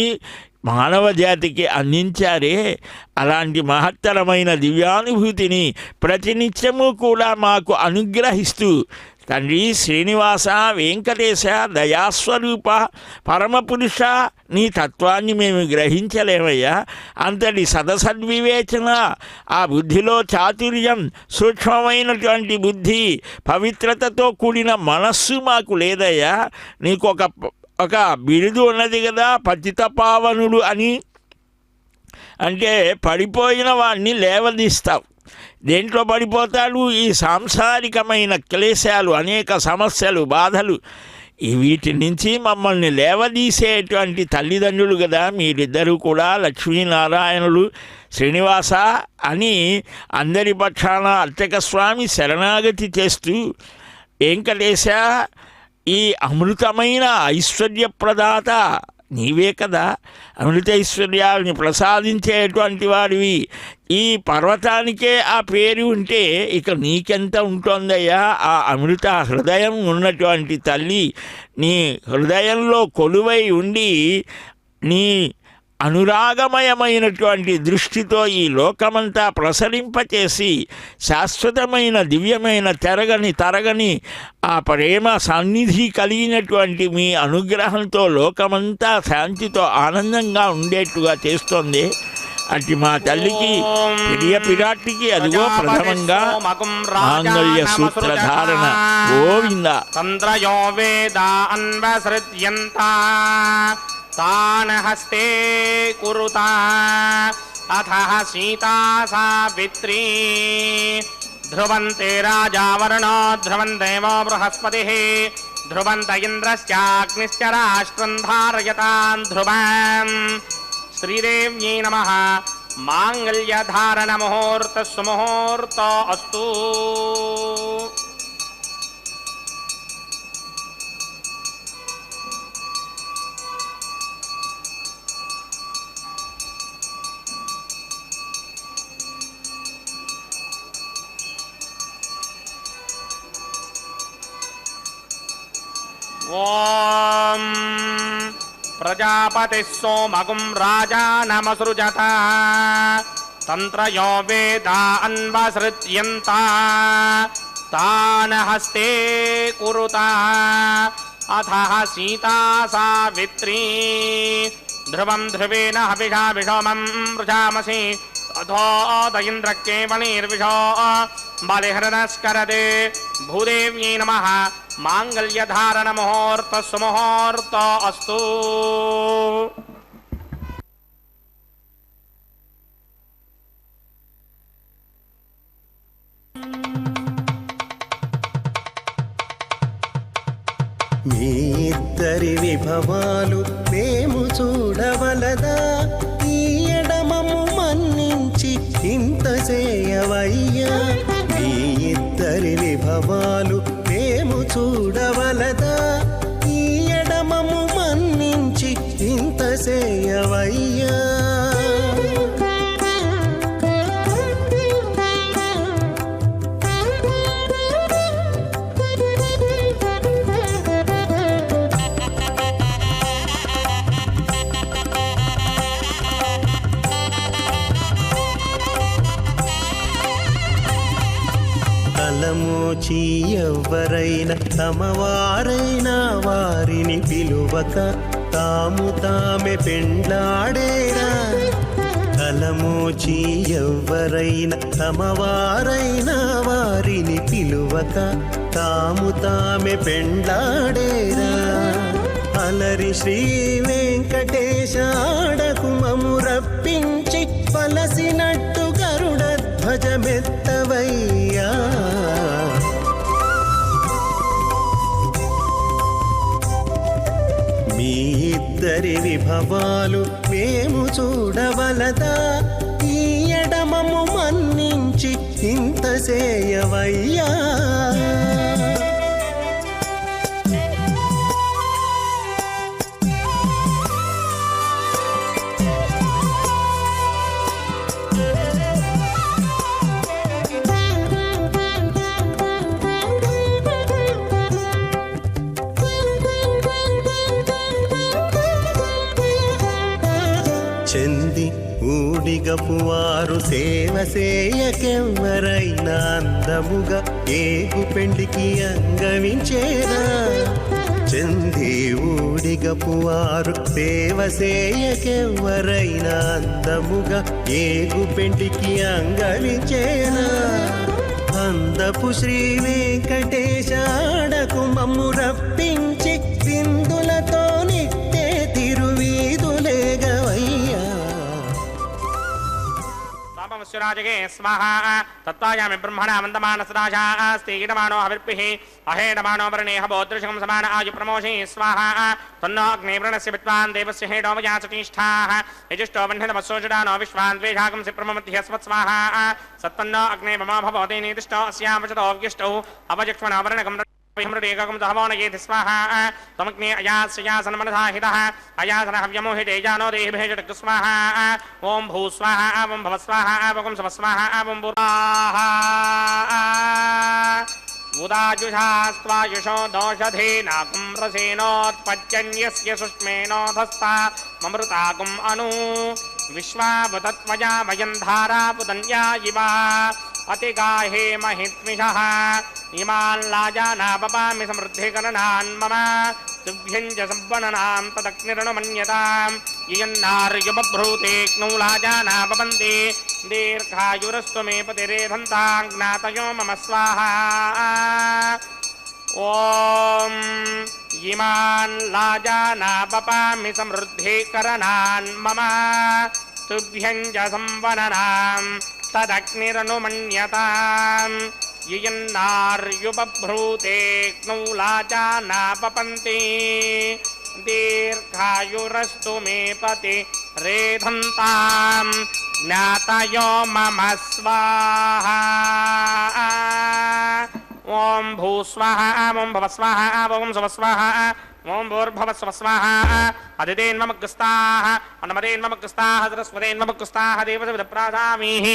మానవ జాతికి అందించారే. అలాంటి మహత్తరమైన దివ్యానుభూతిని ప్రతినిత్యము కూడా మాకు అనుగ్రహిస్తూ తండ్రి శ్రీనివాస, వెంకటేశ, దయాస్వరూప, పరమపురుష, నీ తత్వాన్ని మేము గ్రహించలేమయ్యా. అంతటి సదసద్వివేచన, ఆ బుద్ధిలో చాతుర్యం, సూక్ష్మమైనటువంటి బుద్ధి, పవిత్రతతో కూడిన మనస్సు మాకు లేదయ్యా. నీకు ఒక బిరుదు ఉన్నది కదా, పతిత పావనుడు అని. అంటే పడిపోయిన వాడిని లేవదీస్తావు. దేంట్లో పడిపోతాడు? ఈ సాంసారికమైన క్లేశాలు, అనేక సమస్యలు, బాధలు, వీటి నుంచి మమ్మల్ని లేవదీసేటువంటి తల్లిదండ్రులు కదా మీరిద్దరూ కూడా. లక్ష్మీనారాయణులు, శ్రీనివాస అని అందరి పక్షాన అర్చక స్వామి శరణాగతి చేస్తూ, వెంకటేశ ఈ అమృతమైన ఐశ్వర్యప్రదాత నీవే కదా, అమృత ఐశ్వర్యాలని ప్రసాదించేటువంటి వాడివి. ఈ పర్వతానికే ఆ పేరు ఉంటే ఇక నీకెంత ఉంటుందయ్యా. ఆ అమృత హృదయం ఉన్నటువంటి తల్లి నీ హృదయంలో కొలువై ఉండి నీ అనురాగమయమైనటువంటి దృష్టితో ఈ లోకమంతా ప్రసరింపచేసి శాశ్వతమైన దివ్యమైన తరగని ఆ ప్రేమ సన్నిధి కలిగినటువంటి మీ అనుగ్రహంతో లోకమంతా శాంతితో ఆనందంగా ఉండేట్టుగా చేస్తోంది. అటు మా తల్లికి ప్రియ పిరాటికి అదిగో ప్రథమంగా మాంగళ్య సూత్రధారణ. గోవింద. తంత్రయో వేదా అన్వసృజ్యంత తాన హస్తే కురుతా అథః సీతా సావిత్రీ ధ్రువంతే రాజా వరుణో ధ్రువం దేవో బృహస్పతిః ధ్రువంత ఇంద్రశ్చాగ్నిశ్చ రాష్ట్రం ధారయతాం ధ్రువం. శ్రీదేవ్యై నమః. మాంగళ్యధారణ ముహూర్త సుముహూర్త అస్తు. ఓం ప్రజాపతి సోమగుం రాజానమసృజత తంత్రయో వేదా అన్వసృజ్యంత తాన హస్తే కురుతా అథః సీతా సావిత్రీ ధ్రువం ధ్రువేణ హవిషా విషోమం వృషామసి అథోద ఇంద్రకేవళీర్విషో బలిహరణస్కరదే. భూదేవ్యై నమః. మాంగళ్యధారణ ముహూర్త సుముహూర్త అస్తు. మీ ఇద్దరి విభవాలు మేము చూడవలదా, ఈ ఎడమము మన్నించి ఇంత చేయవయ్యా. మీ ఇద్దరి విభవాలు మేము చూడవలదా, ఈ ఎడమము మన్నించి ఇంత చేయవయ్యా. తలమోచి ఎవ్వరైనా తమవారైనా వారిని పిలువక తాము తామె పెండ్లాడేరా. తలమోచి ఎవ్వరైనా తమవారైనా వారిని పిలువక తాము తామె పెండ్లాడేరా. అలరి శ్రీ వెంకటేశ ఆడకుమము రప్పించి పలసినట్టు గరుడ ధ్వజమెత్తవయ్యా. మీ ఇద్దరి విభవాలు మేము చూడవలదా, ఈ ఎడమము మన్నించి ఇంత చేయవయ్యా. చెంది ఊడిగపువారు సేవ సేయకెవ్వరైనా అందముగా ఏగు పెండికి అంగవించేరా. చెంది ఊడిగపువారు సేవ సేయకెవ్వరైనా అందముగా ఏగు పెండికి అంగవించేరా. అందపు శ్రీ వెంకటేశ ఆడకు మమ్ము రప్పించి బిందులతో నిట్టే తిరువీధులేగవయ్యా. రాజగే స్వాహ. తత్వాయామి బ్రహ్మణ వందమానసదాశాస్తి ఈడమానో హవిర్పిః అహేడమానో వరుణేహ బోదృశకం సమాన ఆయు ప్రమోషి స్వాహ. తన్నో అగ్నివ్రణస్య విద్వాన్ దేవస్య హేడో వయాచతిష్ఠాః యజుష్టో వహ్నినమస్సోజడానో విశ్వాన్ ద్వేషాకం సిప్రమమధ్యస్వత్ స్వాహ. సత్తన్నో అగ్నే మమ భవతి నీతిష్టో అస్యామచతో వ్యుష్టౌ అవజక్ష్మణ వర్ణకం విహ్మృడేకం దహవోనయేతి స్వాహ. తమగ్నే అయాస్యాసనమనధాహితః అయాసన హవ్యమోహితే జానో దేహిభేజటక్ స్వాహ. ఓం భూ స్వాహ ఓం భవ స్వాహ ఓం సవ స్వాహ ఓం భూర్వాహ. उदाजुषास्त्वायुषो दोषधेनाकुं रसेनोत्पत्यन्यस्य सुष्मेनोधस्ता ममृताकुम् अनु विश्वावतत्वया वयं धारापुतन्या इवा अतिगाहे महित्मिषः इमान् लाजानापपामि समृद्धिकरणान् मम तुभ्यं च सम्पन्नां तदग्निरनुमन्यताम् इयन्नार्युपभ्रूते क्नौ लाजानापपन्ति दीर्घायुरस्तु मे पतिरेधन्तां ज्ञातयो मम स्वाहा ॐ इमान् लाजानापपामि समृद्धिकरणान् मम तुभ्यं च सम्पन्नां तदग्निरनुमन्यताम् ययन्नार्युपभ्रूते क्नौ लाजानापपन्ति दीर्घायुरस्तु मे पति रेधन्तां ज्ञातयो मम स्वाहा ॐ भूस्वाहा ॐ भवस्वाहा ॐ स्वस्वाहा ॐ भूर्भवस्वस्वाहा अदितेन्ममग्रस्ताः अन्नमदेन्ममग्रस्ताः सरस्वतेन्ममग्रस्ताः देवसविदप्राधामीः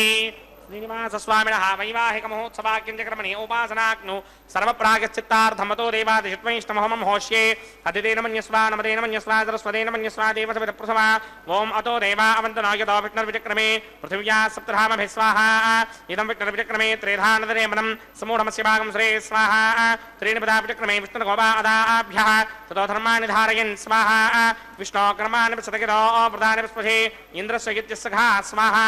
श्रीनिवासस्वामिनः वैवाहिकमहोत्सवाख्यञ्चक्रमणे उपासनाग्नु सर्वप्रागश्चित्तार्थमतो देवादिषत्वैष्णमहमं होष्ये अदितेन मन्यस्वा नमदेन मन्यस्वा सरस्वतेन मन्यस्वा देवसविदप्रसवा ॐ अतो देवा अवन्तनो यतो विष्णुर्विचक्रमे पृथिव्या सप्तधामभिः स्वाहा इदं विष्णुर्विचक्रमे त्रेधानदरे मनं समूढमस्य भागं श्रे स्वाहा त्रीणि पदा विचक्रमे विष्णुर्गोपा अदाभ्यः ततो धर्माणि धारयन् स्वाहा विष्णोकर्माणि प्रसदगिरो प्रदानि विस्पशे इन्द्रस्य यज्ञस्सखा स्वाहा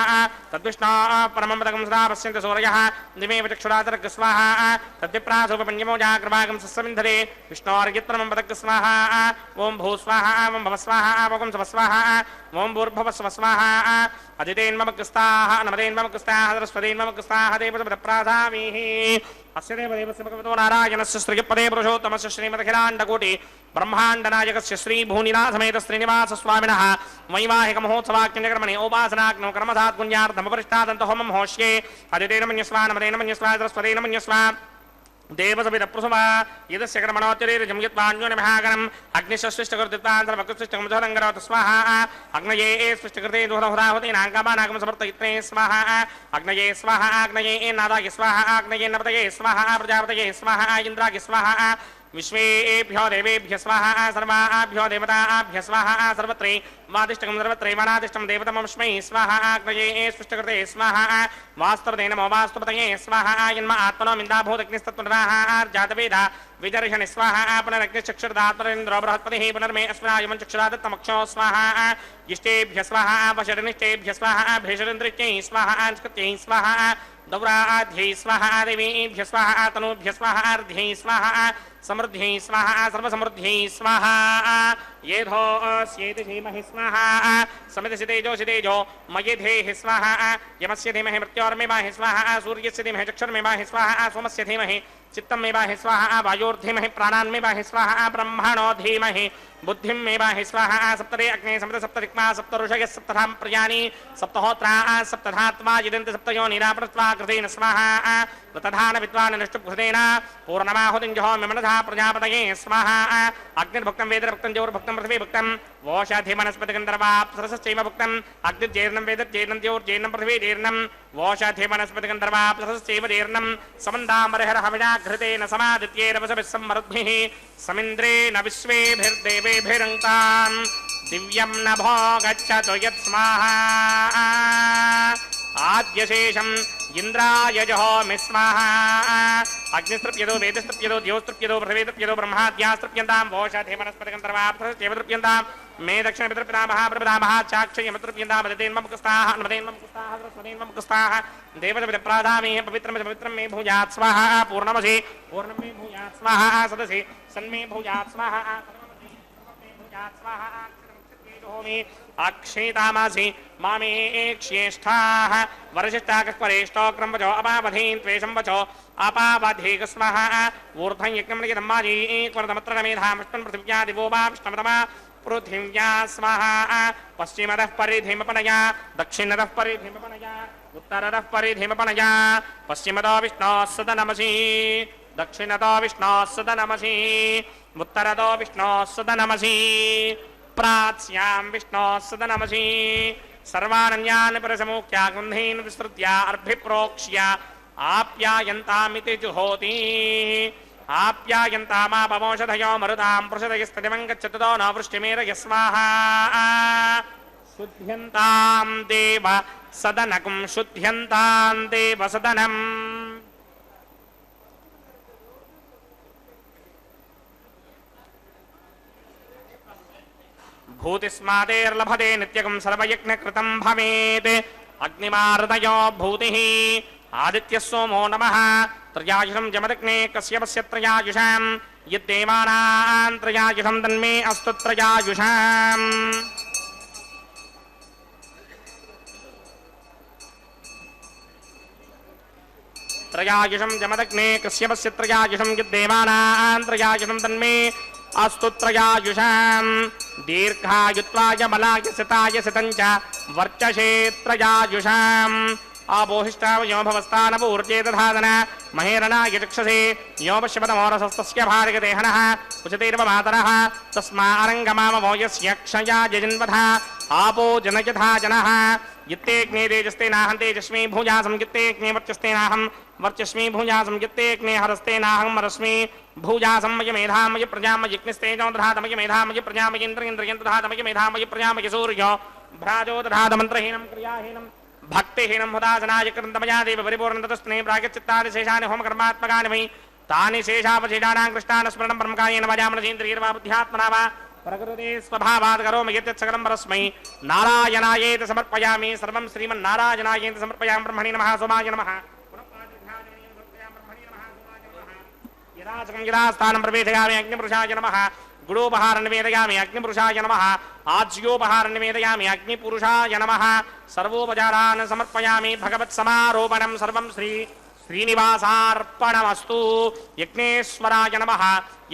तद्विष्णो परमं पदकं सदा पश्यन्ति सूरयः दिवे विचक्षुरातर्क स्वाहा तद्विप्रासोपपञ्चमो जाग्रभागं सस्समिन्धरे विष्णोर्यत्रमं पदक स्वाहा ॐ भूस्वाहा ॐ भवस्वाहा ॐ स्वस्वाहा ॐ भूर्भुवस्वस्वाहा अदितेन्ममग्रस्ताः नमदेन्ममग्रस्ताः सरस्वतेन्ममग्रस्ताः देवसविदप्राधामीः अस्य देवदेवस्य भगवतो नारायणस्य श्रीपदे पुरुषोत्तमस्य श्रीमदखिलाण्डकोटि ब्रह्माण्डनायकस्य श्रीभूनिनाथमेत श्रीनिवासस्वामिनः वैवाहिकमहोत्सवाख्यञ्चक्रमणे उपासनाग्नौ कर्मधात्पुण्यार्थमपरिष्टादन्तहोमं होष्ये अदितेन मन्यस्वा नमदेन मन्यस्वा सरस्वतेन मन्यस्वा देवसविदप्रसवा यदस्य कर्मणोत्तरेर्जं यत्वान्योन्यमहागणम् अग्निशस्विष्टकृत्तान्तरवकृष्टकमधुरङ्गरोत स्वाहा अग्नये स्विष्टकृते दुहराहुतीनाङ्कामानागं समर्पयित्रे स्वाहा अग्नये स्वाहा अग्नये नादाय स्वाहा अग्नये नपतये स्वाहा प्रजापतये स्वाहा इन्द्राय स्वाहा विश्वेभ्यो देवेभ्य स्वाहा सर्वाभ्यो देवताभ्य स्वाहा सर्वत्रे वादिष्टकं सर्वत्रे वनादिष्टं देवतमस्मै स्वाहा अग्नये स्पृष्टकृते स्वाहा वास्तवते नमो वास्तवतये स्वाहा यन्म आत्मनो मिन्दाभूतग्निस्तत्पुनराहार्जातवेदा विदर्शनि स्वाहा पुनरग्निचक्षुर्दात्मरेन्द्रो बृहस्पतिः पुनर्मे अस्मिनायमं चक्षुरादत्तमक्षो स्वाहा इष्टेभ्य स्वाहा पशरनिष्टेभ्य स्वाहा भेषरेन्द्रित्यै स्वाहा अंस्कृत्यै स्वाहा दौराध्यै स्वाहा देवीभ्य स्वाहा तनूभ्य स्वाहा अर्ध्यै स्वाहा समृद्ध्यै स्वाहा सर्वसमृद्ध्यै स्वाहा येधोऽस्येति धीमहि स्वाहा समिधसि तेजो मयेधेः स्वाहा यमस्य धीमहि मृत्योर्मेवाहि स्वाहा सूर्यस्य धीमहि चक्षुर्मेवाहि स्वाहा सोमस्य धीमहि चित्तमेवाहि स्वाहा वायोर्धीमहि प्राणान्मेवाहि स्वाहा ब्रह्मणो धीमहि बुद्धिमेवाहि स्वाहा सप्तरे अग्ने सप्तदिक्मा सप्तऋषयः सप्तधां प्रयाणि सप्तहोत्रा सप्तधात्वा यदन्ति सप्तयोनिरापृत्वा कृतेन स्वाहा तथान विद्वान् निष्टुभृतेन पूर्णमाहुतिञ्जहोमि मनसा प्रजापतये स्वाहा अग्निर्भुक्तं वेदभुक्तं ज्योर्भुक्तं पृथिवीभुक्तं वोषाधिवनस्पतिगन्धर्वाप्सरसश्चैव भुक्तम् अग्निर्जेर्णं वेदज्जेर्णं ज्योर्जेर्णं पृथिवीजेर्णं वोषाधिवनस्पतिगन्धर्वाप्सरसश्चैव जेर्णं समन्दामरहरहविनाघृतेन समादित्यैरवसभिः सम्मरुद्भिः समिन्द्रेण विश्वेभिर्देवेभिरङ्काम् दिव्यं नभो गच्छतु यत्स्वाहा आद्यशेषम् इंद्राय जहोमि स्वाहा अग्निस्तृप्यतो वेदस्तृप्यतो द्योस्तृप्यतो पृथिवीस्तृप्यतो ब्रह्माद्यास्तृप्यन्तां वोषाधिवनस्पतिगन्धर्वाप्सरसश्चैव मे दक्षिणपितृपिता महाप्रपिता महाचाक्षयमतृप्यन्तां अदितेन्ममुखस्ताः अन्मदेन्ममुखस्ताः सरस्वतेन्ममुखस्ताः देवसविदप्राधामीः पवित्रं मे भूयात् स्वाहा पूर्णमसि पूर्णं मे भूयात् स्वाहा सदसि सन्मे भूयात् स्वाहा भूयात् स्वाहा अक्षेतामासि मामे एक्ष्येष्ठाः वरशिष्टाकस्परेष्टो क्रमवचो अपावधीन् त्वेषं वचो अपावधीक स्वाहा ऊर्ध्वं यज्ञं लिखितम्माजी एकवर्धमत्र मेधां विष्णुं पृथिव्या दिवो वा विष्णुमतमा पृथिव्या स्वाहा पश्चिमतः परिधिमपनया दक्षिणतः परिधिमपनया उत्तरतः परिधिमपनया पश्चिमतो विष्णोः सदनमसि दक्षिणतो विष्णोः सदनमसि उत्तरतो विष्णोः सदनमसि प्राच्यां विष्णोः सदनमसि सर्वानन्यान् परसमुख्या गन्धीन् विस्तृत्या अर्भिप्रोक्ष्य ఆప్యాయంతామితి జుహోతి ఆప్యాయంతామాపమోషధయో మరుతాం పృషదయస్తదివం గచ్చతుతో న వృష్టిమేరయ స్వాహా శుద్ధ్యంతాం దేవ సదనకం శుద్ధ్యంతాం దేవ సదనం భూతిస్మాదేర్లభతే నిత్యకం సర్వయజ్ఞకృతం భవేత్ అగ్నిమార్దయో భూతిః ఆదిత్యः సోమో నమః త్రయాయుషం జమదగ్నే కశ్యపస్య త్రయాయుషాం యద్దేవానాం త్రయాయుషం తన్మే అస్తు త్రయాయుషాం త్రయాయుషం జమదగ్నే కశ్యపస్య త్రయాయుషం యద్దేవానాం త్రయాయుషం తన్మే అస్తు త్రయాయుషాం దీర్ఘాయుత్వాయ బలాయ శతాయ శతంచ వర్చసే త్రయాయుషాం ఆపోహిష్టావయో భవస్థానపూర్చేతధాదన మహేరణాయ చక్షసే యోపశ్యపదమోరసస్తస్య భార్గదేహనః ఉచతైర్వ మాతరః తస్మారంగమామవో యస్య క్షయాయ జన్వధ ఆపో జనయథా జనః యిత్తేగ్నే తేజస్తేనాహం తేజస్మి భూయాసం యిత్తేగ్నే వర్చస్తేనాహం వర్చస్మి భూయాసం యిత్తేగ్నే హరస్తేనాహం హరస్మి భూయాసం మయ మేధామయ ప్రజామయ యజ్ఞస్తేజో దధాతమయ మేధామయ ప్రజామయ ఇంద్రియం దధాతమయ మేధామయ ప్రజామయ సూర్యో భ్రాజో దధాత మంత్రహీనం క్రియాహీనం భక్తిహీనం హుదాసనాయ కృంతమయా దేవ పరిపూర్ణ తతస్నే ప్రాగచిత్తాని శేషాని హోమకర్మాత్మకాని వై తాని శేషావశేషానాం కృష్ణాన స్మరణం పరమకాయేన వాజామనసేంద్రియర్వా బుద్ధ్యాత్మనా వా ప్రకృతే స్వభావాత్ కరోమి యత్సకలం పరస్మై నారాయణాయేతి సమర్పయామి సర్వం శ్రీమన్నారాయణాయేతి సమర్పయామి బ్రహ్మణి నమః సోమాయ నమః యదాచకం యదాస్థానం ప్రవేశయామి అగ్నిపురుషాయ నమః గుడోపహారం నివేదయామి అగ్నిపురుషాయ నమః ఆజ్యోపహారం నివేదయామి అగ్నిపురుషాయ నమః సర్వోపచారాన్ సమర్పయామి భగవత్ సమారోపణం సర్వం శ్రీనివాసార్పణమస్తు యజ్ఞేశ్వరాయ నమః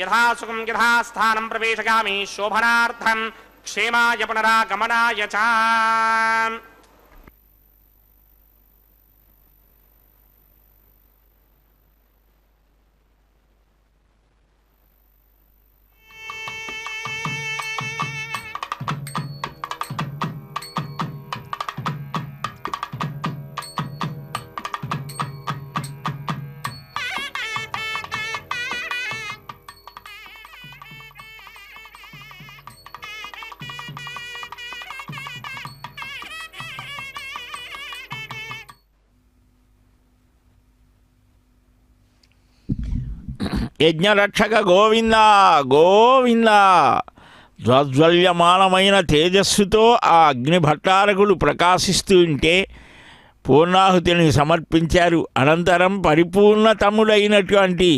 యథాసుఖం యథాస్థానం ప్రవేశయామి శోభనార్థం క్షేమాయ పునరాగమనాయ చ యజ్ఞరక్షక గోవింద గోవింద జ్వజ్వల్యమానమైన తేజస్సుతో ఆ అగ్నిభట్టారకులు ప్రకాశిస్తూ ఉంటే పూర్ణాహుతిని సమర్పించారు. అనంతరం పరిపూర్ణతముడైనటువంటి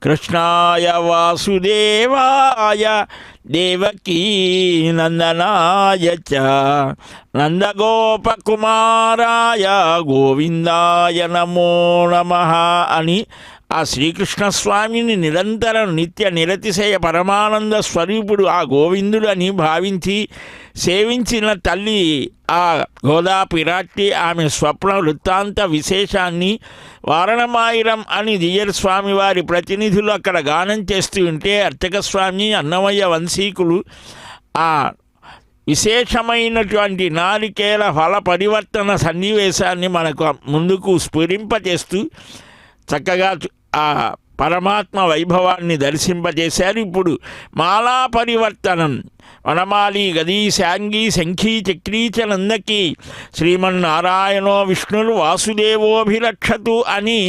కృష్ణాయ వాసుదేవాయ దేవకీ నందనాయ చ నందగోపకుమారాయ గోవిందాయ నమో నమః అని ఆ శ్రీకృష్ణస్వామిని నిరంతరం నిత్య నిరతిశయ పరమానంద స్వరూపుడు ఆ గోవిందుడు అని భావించి సేవించిన తల్లి ఆ గోదా పిరాట్టి ఆమె స్వప్న వృత్తాంత విశేషాన్ని వారణమాయిరం అని దియ్యర్ స్వామి వారి ప్రతినిధులు అక్కడ గానం చేస్తూ ఉంటే అర్చక స్వామి అన్నమయ్య వంశీకులు ఆ విశేషమైనటువంటి నారికేల ఫల పరివర్తన సన్నివేశాన్ని మనకు ముందుకు స్ఫురింపచేస్తూ చక్కగా ఆ పరమాత్మ వైభవాన్ని దర్శింపజేశారు. ఇప్పుడు మాలా పరివర్తనం వనమాలి గదీ శాంగీ శంఖీ చక్రీ చ నందకి శ్రీమన్నారాయణో విష్ణురు వాసుదేవోభిరక్షతు అని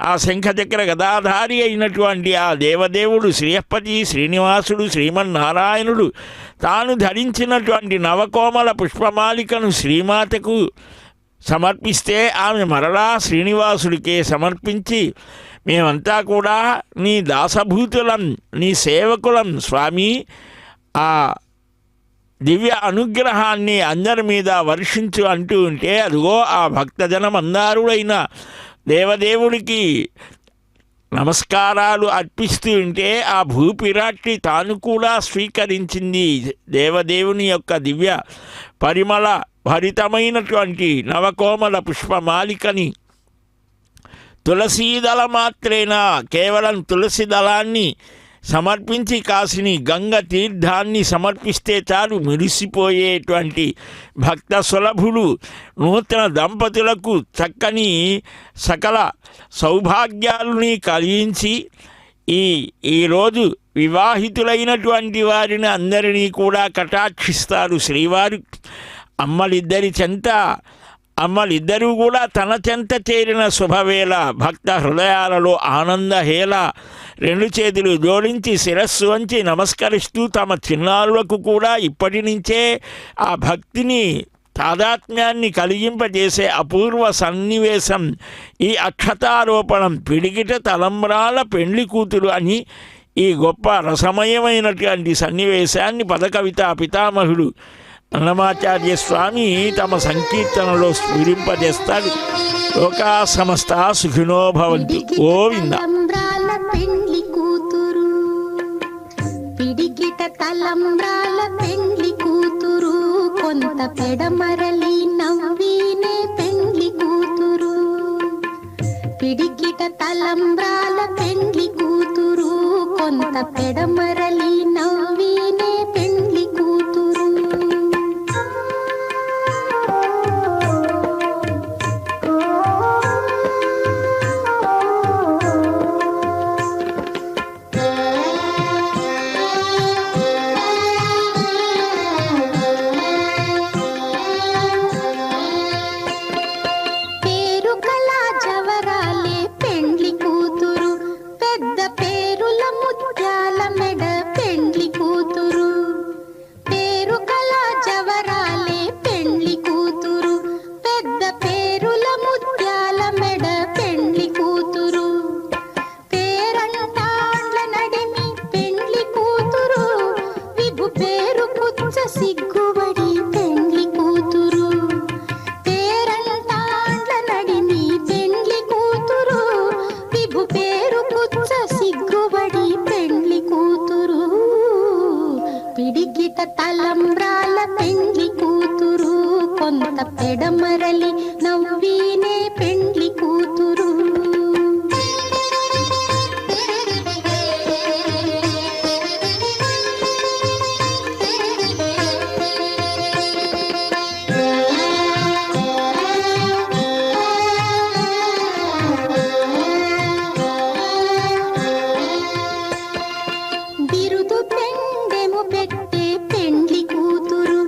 ఆ శంఖచక్ర గదాధారి అయినటువంటి ఆ దేవదేవుడు శ్రీయపతి శ్రీనివాసుడు శ్రీమన్నారాయణుడు తాను ధరించినటువంటి నవకోమల పుష్పమాలికను శ్రీమాతకు సమర్పిస్తే ఆమె మరలా శ్రీనివాసుడికే సమర్పించి మేమంతా కూడా నీ దాసభూతులం నీ సేవకులం స్వామి, ఆ దివ్య అనుగ్రహాన్ని అందరి మీద వర్షించు అంటూ ఉంటే అదిగో ఆ భక్తజనం అందారుడైన దేవదేవుడికి నమస్కారాలు అర్పిస్తూ ఉంటే ఆ భూపిరాట్టి తాను కూడా స్వీకరించింది దేవదేవుని యొక్క దివ్య పరిమళ భరితమైనటువంటి నవకోమల పుష్పమాలికని. తులసీదళ మాత్రేనా కేవలం తులసి దళాన్ని సమర్పించి కాసిని గంగ తీర్థాన్ని సమర్పిస్తే చాలు మెరిసిపోయేటువంటి భక్త సులభులు నూతన దంపతులకు చక్కని సకల సౌభాగ్యాలని కలిగించి ఈరోజు వివాహితులైనటువంటి వారిని అందరినీ కూడా కటాక్షిస్తారు శ్రీవారు. అమ్మలిద్దరూ కూడా తన చెంత చేరిన శుభవేళ భక్త హృదయాలలో ఆనందహేళ రెండు చేతులు జోడించి శిరస్సు వంచి నమస్కరిస్తూ తమ చిన్నారులకు కూడా ఇప్పటి నుంచే ఆ భక్తిని తాదాత్మ్యాన్ని కలిగింపజేసే అపూర్వ సన్నివేశం ఈ అక్షతారోపణం. పిడికిట తలంబ్రాల పెండ్లి కూతురు అని ఈ గొప్ప రసమయమైనటువంటి సన్నివేశాన్ని పదకవితా పితామహుడు అన్నమాచార్య స్వామి తమ సంకీర్తనలో స్ఫురింపజేస్తాడు. లోకా సమస్త సుఖినో భవంతు. గోవింద. పెండ్లి కూతురు పిడికిట తలంబ్రాల పెండ్లి కూతురు కొంత పెడమరలి నవ్వీనే పెండ్లి కూతురు పిడికిట తలంబ్రాల పెండ్లి కూతురు కొంత పెడమరలి నవ్వీనే పెండ్లి కూతురు తలంబ్రాల పెండ్లి కూతురు కొంత పెడమరలి నవ్వీనే పెండ్లి కూతురు బిరుదు పెండెము పెట్టే పెండ్లి కూతురు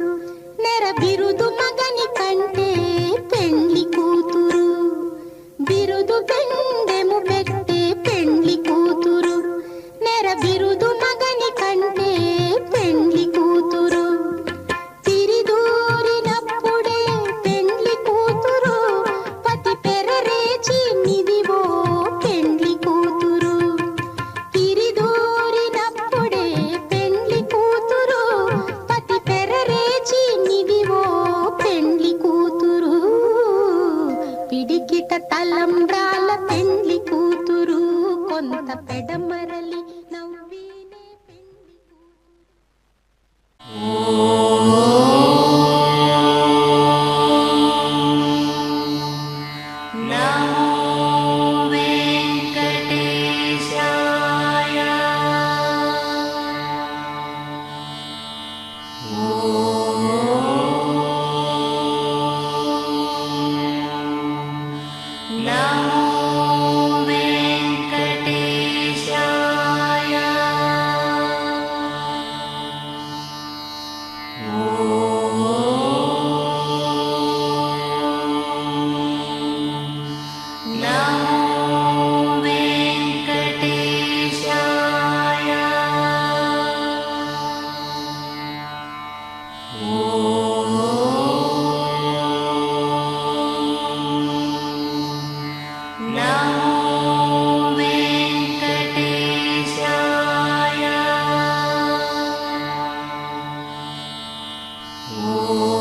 నెర బిరుదు మగని కంటే పెండ్లి కూతురు బిరుదు పెండెము పెట్టే పెండ్లి కూతురు నెర బిరుదు మగని కంటే పెండ్లి కూతురు తిరిదూరినప్పుడే పెండ్లి కూతురు పతి పెరరేచి నిదివో పెండ్లి కూతురు తిరిదూరినప్పుడే పెండ్లి కూతురు పతి పెరరేచి నిదివో పెండ్లి కూతురు పిడికిట తలంబ్రాల పెండ్లి కూతురు కొంత పెడమరలి నవ్వీనే పెండ్లి ఓ